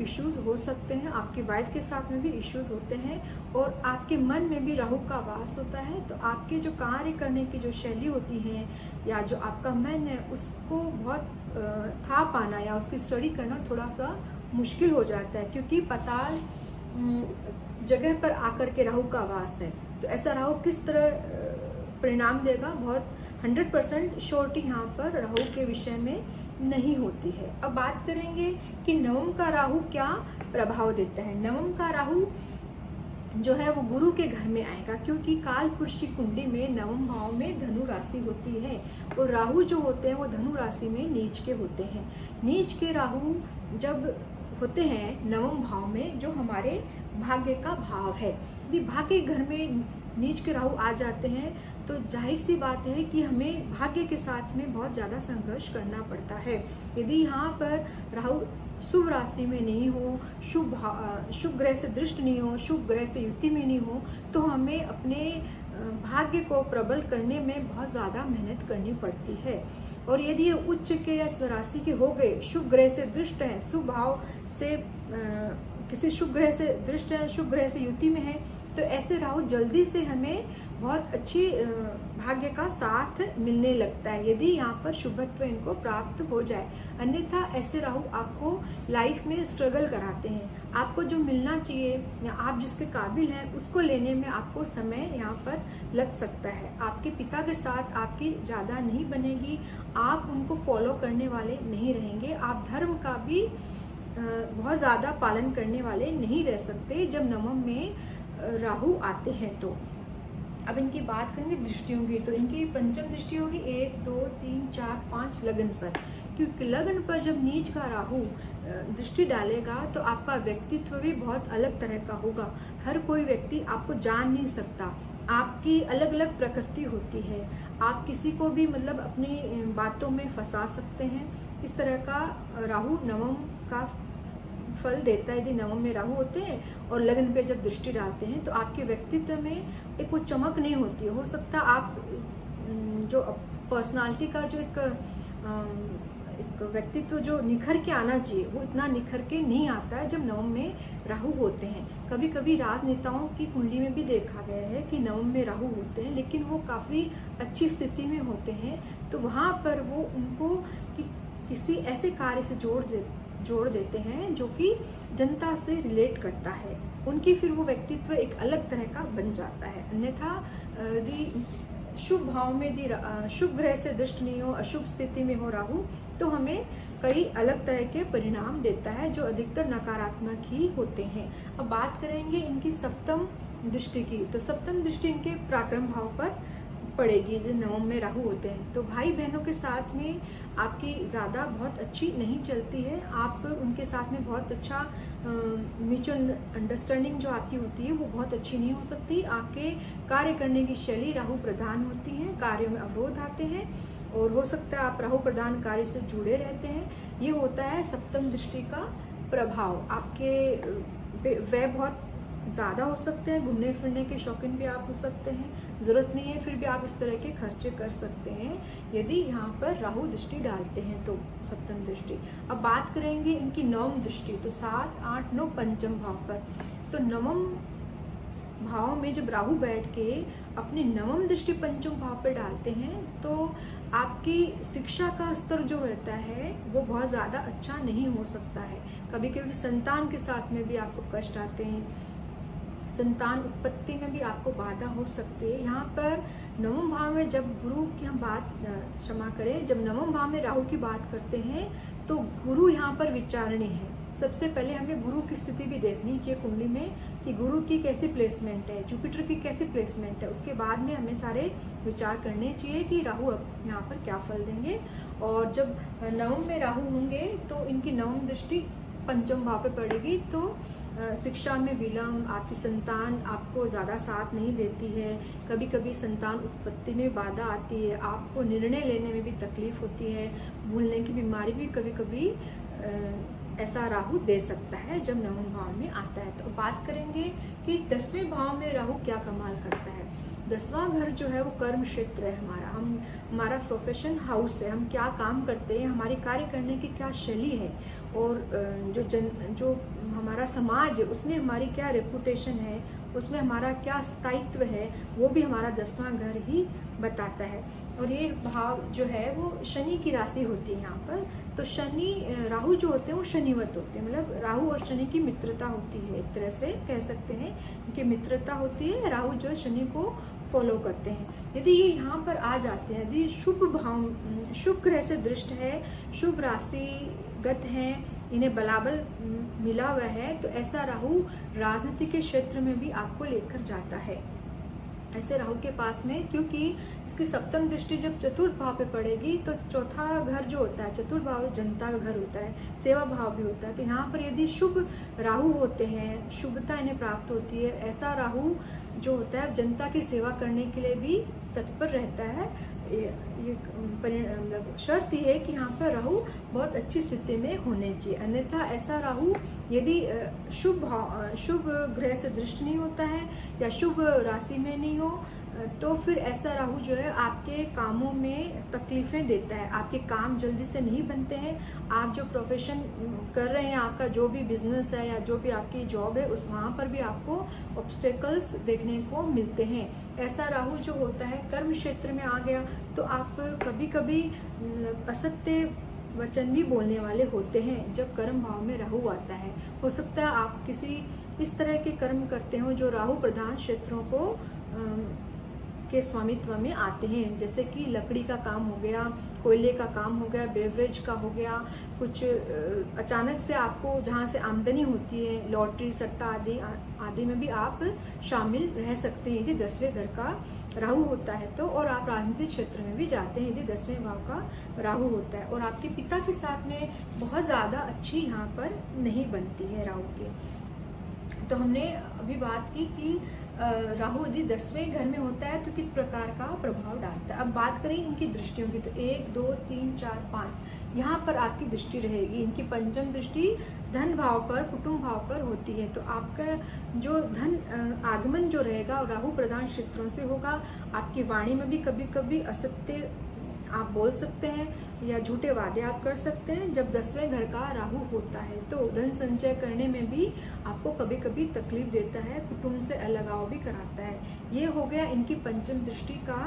इश्यूज हो सकते हैं, आपकी वाइफ के साथ में भी इश्यूज होते हैं, और आपके मन में भी राहु का वास होता है, तो आपके जो कार्य करने की जो शैली होती है या जो आपका मन है उसको बहुत था पाना या उसकी स्टडी करना थोड़ा सा मुश्किल हो जाता है, क्योंकि पाताल जगह पर आकर के राहु का वास है। तो ऐसा राहु किस तरह परिणाम देगा, बहुत 100% श्योरिटी यहाँ पर राहु के विषय में नहीं होती है। अब बात करेंगे कि नवम का राहु क्या प्रभाव देता है। नवम का राहु जो है वो गुरु के घर में आएगा, क्योंकि काल पुरुष की कुंडली में नवम भाव में धनु राशि होती है और राहु जो होते हैं वो धनु राशि में नीच के होते हैं। नीच के राहु जब होते हैं नवम भाव में, जो हमारे भाग्य का भाव है, यदि भाग्य घर में नीच के राहु आ जाते हैं तो जाहिर सी बात है कि हमें भाग्य के साथ में बहुत ज़्यादा संघर्ष करना पड़ता है। यदि यहाँ पर राहु शुभ राशि में नहीं हो, शुभ ग्रह से दृष्ट नहीं हो, शुभ ग्रह से युति में नहीं हो, तो हमें अपने भाग्य को प्रबल करने में बहुत ज़्यादा मेहनत करनी पड़ती है। और यदि ये उच्च के या स्वराशि के हो गए, शुभ ग्रह से दृष्ट हैं, शुभ भाव से किसी शुभ ग्रह से दृष्ट है, शुभ ग्रह से युति में है, तो ऐसे राहु जल्दी से हमें बहुत अच्छी भाग्य का साथ मिलने लगता है, यदि यहाँ पर शुभत्व इनको प्राप्त हो जाए। अन्यथा ऐसे राहु आपको लाइफ में स्ट्रगल कराते हैं। आपको जो मिलना चाहिए या आप जिसके काबिल हैं उसको लेने में आपको समय यहाँ पर लग सकता है। आपके पिता के साथ आपकी ज़्यादा नहीं बनेगी, आप उनको फॉलो करने वाले नहीं रहेंगे, आप धर्म का भी बहुत ज़्यादा पालन करने वाले नहीं रह सकते जब नवम में राहु आते हैं। तो अब इनकी बात करेंगे दृष्टियों की, तो इनकी पंचम दृष्टि होगी 1, 2, 3, 4, 5 लगन पर, क्योंकि लगन पर जब नीच का राहु दृष्टि डालेगा तो आपका व्यक्तित्व भी बहुत अलग तरह का होगा। हर कोई व्यक्ति आपको जान नहीं सकता, आपकी अलग अलग प्रकृति होती है, आप किसी को भी मतलब अपनी बातों में फंसा सकते हैं। इस तरह का राहु नवम का फल देता है। यदि नवम में राहु होते हैं और लगन पे जब दृष्टि डालते हैं तो आपके व्यक्तित्व में एक वो चमक नहीं होती है। हो सकता आप जो पर्सनालिटी का जो एक व्यक्तित्व जो निखर के आना चाहिए वो इतना निखर के नहीं आता है जब नवम में राहु होते हैं। कभी कभी राजनेताओं की कुंडली में भी देखा गया है कि नवम में राहु होते हैं, लेकिन वो काफ़ी अच्छी स्थिति में होते हैं, तो वहाँ पर वो उनको किसी ऐसे कार्य से जोड़ देते हैं जो कि जनता से रिलेट करता है, उनकी फिर वो व्यक्तित्व एक अलग तरह का बन जाता है। अन्यथा यदि शुभ भाव में यदि शुभ ग्रह से दृष्ट नहीं हो, अशुभ स्थिति में हो राहु, तो हमें कई अलग तरह के परिणाम देता है जो अधिकतर नकारात्मक ही होते हैं। अब बात करेंगे इनकी सप्तम दृष्टि की, तो सप्तम दृष्टि इनके पराक्रम भाव पर पड़ेगी जो नवम में राहु होते हैं। तो भाई बहनों के साथ में आपकी ज़्यादा बहुत अच्छी नहीं चलती है, आप उनके साथ में बहुत अच्छा म्यूचुअल अंडरस्टैंडिंग जो आपकी होती है वो बहुत अच्छी नहीं हो सकती। आपके कार्य करने की शैली राहु प्रधान होती है, कार्यों में अवरोध आते हैं और हो सकता है आप राहु प्रधान कार्य से जुड़े रहते हैं। ये होता है सप्तम दृष्टि का प्रभाव। आपके व्यय बहुत ज़्यादा हो सकते हैं, घूमने फिरने के शौकीन भी आप हो सकते हैं, ज़रूरत नहीं है फिर भी आप इस तरह के खर्चे कर सकते हैं यदि यहाँ पर राहु दृष्टि डालते हैं तो सप्तम दृष्टि। अब बात करेंगे इनकी नवम दृष्टि, तो 7, 8, 9 पंचम भाव पर। तो नवम भाव में जब राहु बैठ के अपनी नवम दृष्टि पंचम भाव पर डालते हैं तो आपकी शिक्षा का स्तर जो रहता है वो बहुत ज़्यादा अच्छा नहीं हो सकता है। कभी कभी संतान के साथ में भी आपको कष्ट आते हैं, संतान उत्पत्ति में भी आपको बाधा हो सकती है। यहाँ पर नवम भाव में जब गुरु की हम बात क्षमा करें, जब नवम भाव में राहु की बात करते हैं तो गुरु यहाँ पर विचारणीय है। सबसे पहले हमें गुरु की स्थिति भी देखनी चाहिए कुंडली में कि गुरु की कैसी प्लेसमेंट है, जुपिटर की कैसी प्लेसमेंट है, उसके बाद में हमें सारे विचार करने चाहिए कि राहु अब यहाँ पर क्या फल देंगे। और जब नवम में राहु होंगे तो इनकी नवम दृष्टि पंचम भाव पे पड़ेगी तो शिक्षा में विलम्ब, आपकी संतान आपको ज़्यादा साथ नहीं देती है, कभी कभी संतान उत्पत्ति में बाधा आती है, आपको निर्णय लेने में भी तकलीफ होती है, भूलने की बीमारी भी कभी कभी ऐसा राहु दे सकता है जब नवम भाव में आता है। तो बात करेंगे कि 10वें भाव में राहु क्या कमाल करता है। 10वां घर जो है वो कर्म क्षेत्र है हमारा, हमारा प्रोफेशन हाउस है, हम क्या काम करते हैं, हमारी कार्य करने की क्या शैली है और जो हमारा समाज है उसमें हमारी क्या रेपुटेशन है, उसमें हमारा क्या स्थायित्व है, वो भी हमारा 10वां घर ही बताता है। और ये भाव जो है वो शनि की राशि होती है यहाँ पर। तो शनि राहु जो होते हैं वो शनिवत होते हैं, मतलब राहु और शनि की मित्रता होती है, एक तरह से कह सकते हैं कि मित्रता होती है। राहु जो है शनि को फॉलो करते हैं। यदि ये यहाँ पर आ जाते हैं, यदि शुभ भाव शुभ ग्रह से दृष्ट है, शुभ राशिगत है, इन्हें बलाबल मिला हुआ है, तो ऐसा राहु राजनीति के क्षेत्र में भी आपको लेकर जाता है। ऐसे राहु के पास में, क्योंकि इसकी सप्तम दृष्टि जब चतुर्थ भाव पे पड़ेगी तो चौथा घर जो होता है, चतुर्थ भाव जनता का घर होता है, सेवा भाव भी होता है। तो यहाँ पर यदि शुभ राहु होते हैं, शुभता इन्हें प्राप्त होती है। ऐसा राहु जो होता है जनता की सेवा करने के लिए भी तत्पर रहता है। ये मतलब शर्त ये है कि यहाँ पर राहु बहुत अच्छी स्थिति में होने चाहिए, अन्यथा ऐसा राहु यदि शुभ ग्रह से दृष्ट नहीं होता है या शुभ राशि में नहीं हो, तो फिर ऐसा राहु जो है आपके कामों में तकलीफें देता है, आपके काम जल्दी से नहीं बनते हैं। आप जो प्रोफेशन कर रहे हैं, आपका जो भी बिजनेस है या जो भी आपकी जॉब है, उस वहाँ पर भी आपको ऑब्स्टेकल्स देखने को मिलते हैं। ऐसा राहु जो होता है कर्म क्षेत्र में आ गया तो आप कभी कभी असत्य वचन भी बोलने वाले होते हैं जब कर्म भाव में राहु आता है। हो सकता है आप किसी इस तरह के कर्म करते हो जो राहु प्रधान क्षेत्रों को के स्वामित्व में आते हैं, जैसे कि लकड़ी का काम हो गया, कोयले का काम हो गया, बेवरेज का हो गया, कुछ अचानक से आपको जहाँ से आमदनी होती है, लॉटरी सट्टा आदि में भी आप शामिल रह सकते हैं यदि 10वें घर का राहु होता है तो। और आप राजनीतिक क्षेत्र में भी जाते हैं यदि 10वें भाव का राहु होता है। और आपके पिता के साथ में बहुत ज़्यादा अच्छी यहाँ पर नहीं बनती है राहु के। तो हमने अभी बात की कि राहु यदि 10वें घर में होता है तो किस प्रकार का प्रभाव डालता है। अब बात करें इनकी दृष्टियों की, तो 1 2 3 4 5 यहाँ पर आपकी दृष्टि रहेगी। इनकी पंचम दृष्टि धन भाव पर, कुटुंब भाव पर होती है। तो आपका जो धन आगमन जो रहेगा राहु प्रधान क्षेत्रों से होगा। आपकी वाणी में भी कभी कभी असत्य आप बोल सकते हैं या झूठे वादे आप कर सकते हैं जब 10वें घर का राहु होता है। तो धन संचय करने में भी आपको कभी कभी तकलीफ देता है, कुटुंब से अलगाव भी कराता है। ये हो गया इनकी पंचम दृष्टि का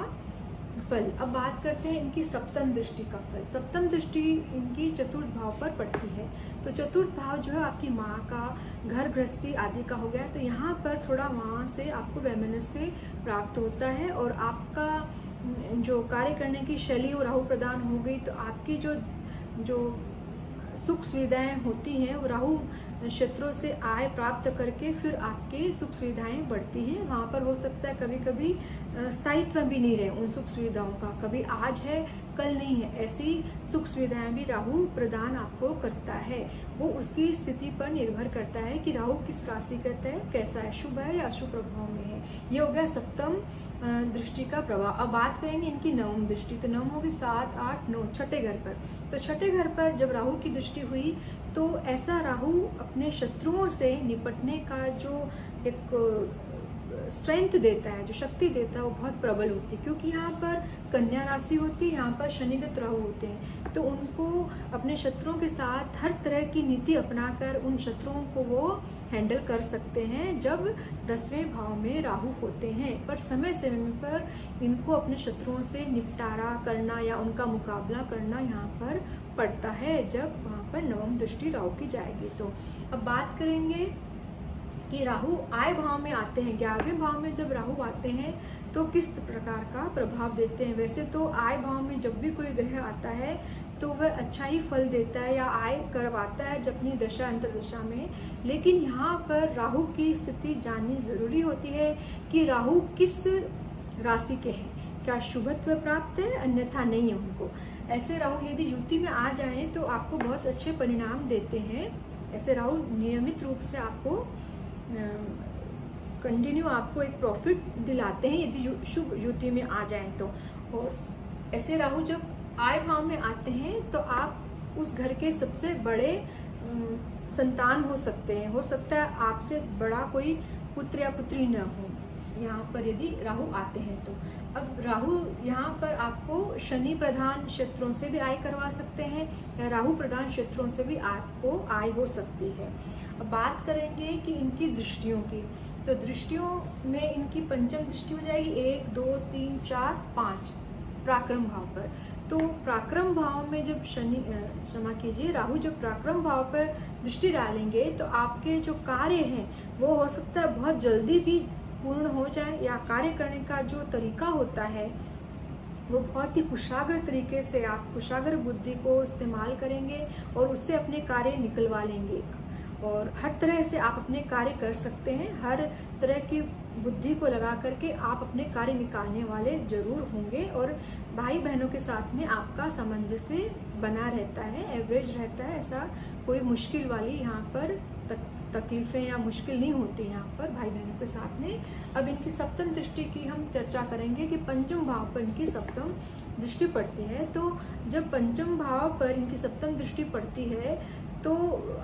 फल। अब बात करते हैं इनकी सप्तम दृष्टि का फल। सप्तम दृष्टि इनकी चतुर्थ भाव पर पड़ती है। तो चतुर्थ भाव जो है आपकी माँ का, घर गृहस्थी आदि का हो गया। तो यहाँ पर थोड़ा वहाँ से आपको वैमनस्य प्राप्त होता है और आपका जो कार्य करने की शैली वो राहु प्रदान हो गई। तो आपकी जो सुख सुविधाएं होती हैं वो राहु क्षेत्रों से आय प्राप्त करके फिर आपके सुख सुविधाएं बढ़ती हैं। वहाँ पर हो सकता है कभी कभी स्थायित्व भी नहीं रहे उन सुख सुविधाओं का, कभी आज है कल नहीं है। ऐसी सुख सुविधाएं भी राहु प्रदान आपको करता है। वो उसकी स्थिति पर निर्भर करता है कि राहु किस राशि का है, कैसा है, शुभ है या अशुभ प्रभाव में है। ये हो गया सप्तम दृष्टि का प्रभाव। अब बात करेंगे इनकी नवम दृष्टि। तो नवम होगी 7 8 9 छठे घर पर। तो छठे घर पर जब राहु की दृष्टि हुई तो ऐसा राहु अपने शत्रुओं से निपटने का जो एक स्ट्रेंथ देता है, जो शक्ति देता है, वो बहुत प्रबल होती है। क्योंकि यहाँ पर कन्या राशि होती है, यहाँ पर शनिगत राहु होते हैं, तो उनको अपने शत्रुओं के साथ हर तरह की नीति अपनाकर उन शत्रुओं को वो हैंडल कर सकते हैं जब 10वें भाव में राहु होते हैं। पर समय समय पर इनको अपने शत्रुओं से निपटारा करना या उनका मुकाबला करना यहाँ पर पड़ता है जब वहाँ पर नवम दृष्टि राहु की जाएगी। तो अब बात करेंगे कि राहु आय भाव में आते हैं। 11वें भाव में जब राहु आते हैं तो किस प्रकार का प्रभाव देते हैं। वैसे तो आय भाव में जब भी कोई ग्रह आता है तो वह अच्छा ही फल देता है या आय करवाता है जब अपनी दशा अंतर्दशा में। लेकिन यहाँ पर राहु की स्थिति जाननी जरूरी होती है कि राहु किस राशि के हैं, क्या शुभत्व प्राप्त है, अन्यथा नहीं है उनको। ऐसे राहु यदि युति में आ जाए तो आपको बहुत अच्छे परिणाम देते हैं। ऐसे राहु नियमित रूप से आपको कंटिन्यू आपको एक प्रॉफिट दिलाते हैं यदि शुभ युति में आ जाएं तो। और ऐसे राहु जब आय भाव में आते हैं तो आप उस घर के सबसे बड़े संतान हो सकते हैं। हो सकता है आपसे बड़ा कोई पुत्र या पुत्री न हो यहाँ पर यदि राहु आते हैं तो। अब राहु यहाँ पर आपको शनि प्रधान क्षेत्रों से भी आय करवा सकते हैं या राहु प्रधान क्षेत्रों से भी आपको आय हो सकती है। अब बात करेंगे कि इनकी दृष्टियों की। तो दृष्टियों में इनकी पंचम दृष्टि हो जाएगी 1 2 3 4 5 पराक्रम भाव पर। तो पराक्रम भाव में जब क्षमा कीजिए, राहु जब पराक्रम भाव पर दृष्टि डालेंगे तो आपके जो कार्य हैं वो हो सकता है बहुत जल्दी भी पूर्ण हो जाए, या कार्य करने का जो तरीका होता है वो बहुत ही कुशाग्र तरीके से आप कुशाग्र बुद्धि को इस्तेमाल करेंगे और उससे अपने कार्य निकलवा लेंगे। और हर तरह से आप अपने कार्य कर सकते हैं, हर तरह की बुद्धि को लगा करके आप अपने कार्य निकालने वाले जरूर होंगे। और भाई बहनों के साथ में आपका सामंजस्य बना रहता है, एवरेज रहता है, ऐसा कोई मुश्किल वाली यहाँ पर तकलीफें या मुश्किल नहीं होती यहाँ पर भाई बहनों के साथ में। अब इनकी सप्तम दृष्टि की हम चर्चा करेंगे कि पंचम भाव पर इनकी सप्तम दृष्टि पड़ती है। तो जब पंचम भाव पर इनकी सप्तम दृष्टि पड़ती है तो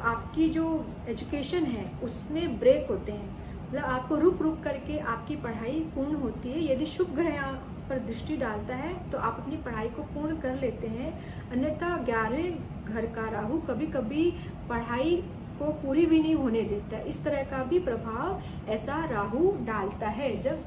आपकी जो एजुकेशन है उसमें ब्रेक होते हैं, मतलब आपको रुक रुक करके आपकी पढ़ाई पूर्ण होती है। यदि शुभ ग्रह यहाँ पर दृष्टि डालता है तो आप अपनी पढ़ाई को पूर्ण कर लेते हैं, अन्यथा 11वें घर का राहु कभी कभी पढ़ाई को पूरी भी नहीं होने देता है। इस तरह का भी प्रभाव ऐसा राहु डालता है जब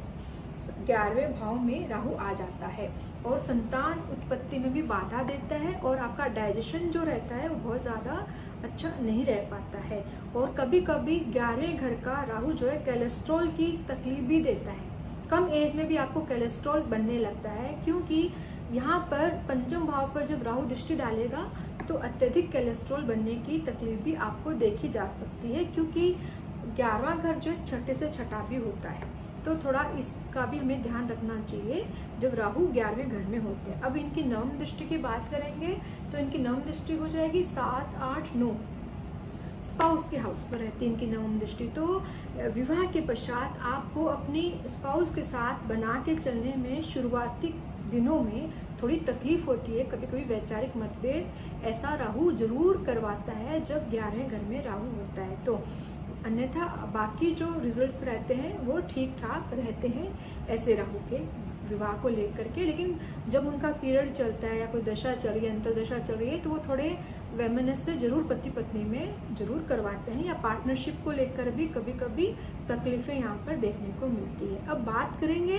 11वें भाव में राहु आ जाता है, और संतान उत्पत्ति में भी बाधा देता है, और आपका डाइजेशन जो रहता है वो बहुत ज़्यादा अच्छा नहीं रह पाता है। और कभी कभी 11वें घर का राहु जो है कोलेस्ट्रॉल की तकलीफ भी देता है, कम एज में भी आपको कोलेस्ट्रॉल बनने लगता है, क्योंकि यहाँ पर पंचम भाव पर जब राहु दृष्टि डालेगा तो अत्यधिक कोलेस्ट्रॉल बनने की तकलीफ भी आपको देखी जा सकती है, क्योंकि 11वां घर जो छठे से छठा भी होता है, तो थोड़ा इसका भी हमें ध्यान रखना चाहिए जब राहु 11वें घर में होते हैं। अब इनकी नवम दृष्टि की बात करेंगे तो इनकी नवम दृष्टि हो जाएगी 7, 8, 9 स्पाउस के हाउस पर रहती है इनकी नवम दृष्टि। तो विवाह के पश्चात आपको अपनी स्पाउस के साथ बना के चलने में शुरुआती दिनों में थोड़ी तकलीफ होती है, कभी कभी वैचारिक मतभेद ऐसा राहु जरूर करवाता है जब 11वें घर में राहु होता है। तो अन्यथा बाकी जो रिजल्ट्स रहते हैं वो ठीक ठाक रहते हैं ऐसे राहु के विवाह को लेकर के। लेकिन जब उनका पीरियड चलता है या कोई दशा चल रही है, अंतरदशा चल रही है, तो वो थोड़े वैमनस्य जरूर पति पत्नी में जरूर करवाते हैं, या पार्टनरशिप को लेकर भी कभी कभी तकलीफें यहाँ पर देखने को मिलती है। अब बात करेंगे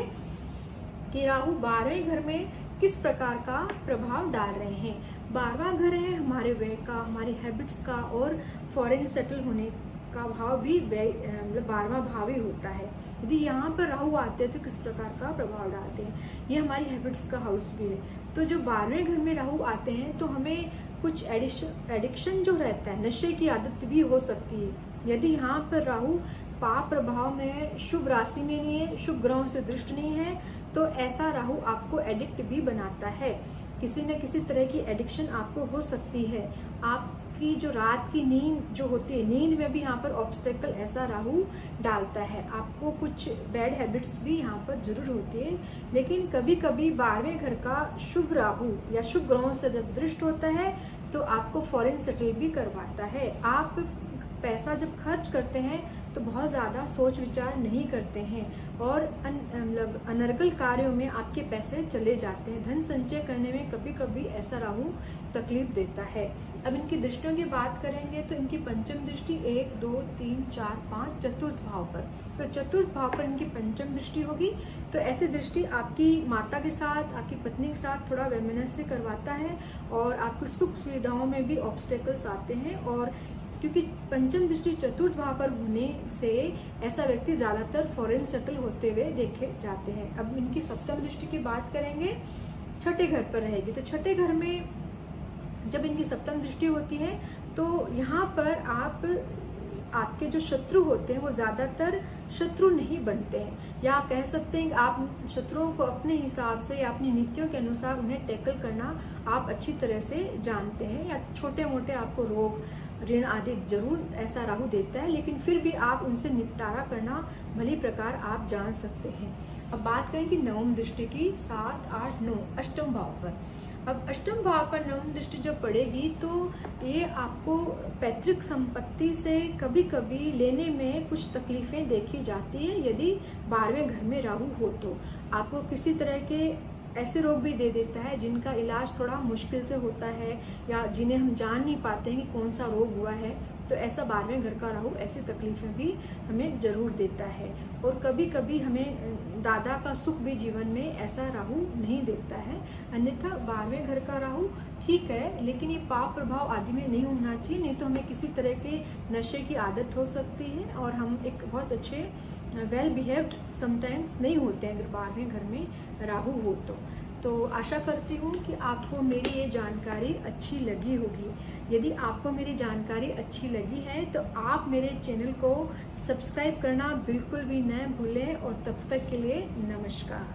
कि राहु 12वें घर में किस प्रकार का प्रभाव डाल रहे हैं। 12वां घर है हमारे व्यय का, हमारी हैबिट्स का, और फॉरेन सेटल होने का भाव भी मतलब 12वां भाव ही होता है। यदि यहाँ पर राहु आते हैं तो किस प्रकार का प्रभाव डालते हैं, ये हमारी हैबिट्स का हाउस भी है। तो जो 12वें घर में राहु आते हैं तो हमें कुछ एडिक्शन जो रहता है, नशे की आदत भी हो सकती है। यदि यहाँ पर राहु पाप प्रभाव में है, शुभ राशि में नहीं है, शुभ ग्रहों से दृष्ट नहीं है, तो ऐसा राहु आपको एडिक्ट भी बनाता है। किसी न किसी तरह की एडिक्शन आपको हो सकती है। आपकी जो रात की नींद जो होती है, नींद में भी यहाँ पर ऑब्स्टेकल ऐसा राहु डालता है। आपको कुछ बैड हैबिट्स भी यहाँ पर जरूर होती है। लेकिन कभी कभी 12वें घर का शुभ राहु या शुभ ग्रहों से जब दृष्ट होता है तो आपको फॉरेन सेटल भी करवाता है। आप पैसा जब खर्च करते हैं तो बहुत ज़्यादा सोच विचार नहीं करते हैं, और मतलब अनर्गल कार्यों में आपके पैसे चले जाते हैं। धन संचय करने में कभी कभी ऐसा राहु तकलीफ देता है। अब इनकी दृष्टियों की बात करेंगे तो इनकी पंचम दृष्टि 1, 2, 3, 4, 5 चतुर्थ भाव पर, तो चतुर्थ भाव पर इनकी पंचम दृष्टि होगी। तो ऐसी दृष्टि आपकी माता के साथ, आपकी पत्नी के साथ थोड़ा वैमनस्य करवाता है, और आपको सुख सुविधाओं में भी ऑब्स्टेकल्स आते हैं। और क्योंकि पंचम दृष्टि चतुर्थ भाव पर होने से ऐसा व्यक्ति ज़्यादातर फॉरेन सेटल होते हुए देखे जाते हैं। अब इनकी सप्तम दृष्टि की बात करेंगे, छठे घर पर रहेगी। तो छठे घर में जब इनकी सप्तम दृष्टि होती है तो यहाँ पर आपके जो शत्रु होते हैं वो ज़्यादातर शत्रु नहीं बनते हैं, या आप कह सकते हैं कि आप शत्रुओं को अपने हिसाब से या अपनी नीतियों के अनुसार उन्हें टैकल करना आप अच्छी तरह से जानते हैं। या छोटे मोटे आपको रोग, ऋण आदि जरूर ऐसा राहु देता है, लेकिन फिर भी आप उनसे निपटारा करना भली प्रकार आप जान सकते हैं। अब बात करें कि नवम दृष्टि की 7, 8, 9 अष्टम भाव पर। अब अष्टम भाव पर नवम दृष्टि जब पड़ेगी तो ये आपको पैतृक संपत्ति से कभी कभी लेने में कुछ तकलीफें देखी जाती है। यदि 12वें घर में राहु हो तो आपको किसी तरह के ऐसे रोग भी दे देता है जिनका इलाज थोड़ा मुश्किल से होता है या जिन्हें हम जान नहीं पाते हैं कि कौन सा रोग हुआ है। तो ऐसा 12वें घर का राहु ऐसी तकलीफें भी हमें जरूर देता है। और कभी कभी हमें दादा का सुख भी जीवन में ऐसा राहु नहीं देता है। अन्यथा 12वें घर का राहु ठीक है, लेकिन ये पाप प्रभाव आदि में नहीं होना चाहिए, नहीं तो हमें किसी तरह के नशे की आदत हो सकती है और हम एक बहुत अच्छे वेल बिहेव्ड समटाइम्स नहीं होते हैं अगर 12वें घर में राहु हो तो आशा करती हूँ कि आपको मेरी ये जानकारी अच्छी लगी होगी। यदि आपको मेरी जानकारी अच्छी लगी है तो आप मेरे चैनल को सब्सक्राइब करना बिल्कुल भी न भूलें। और तब तक के लिए नमस्कार।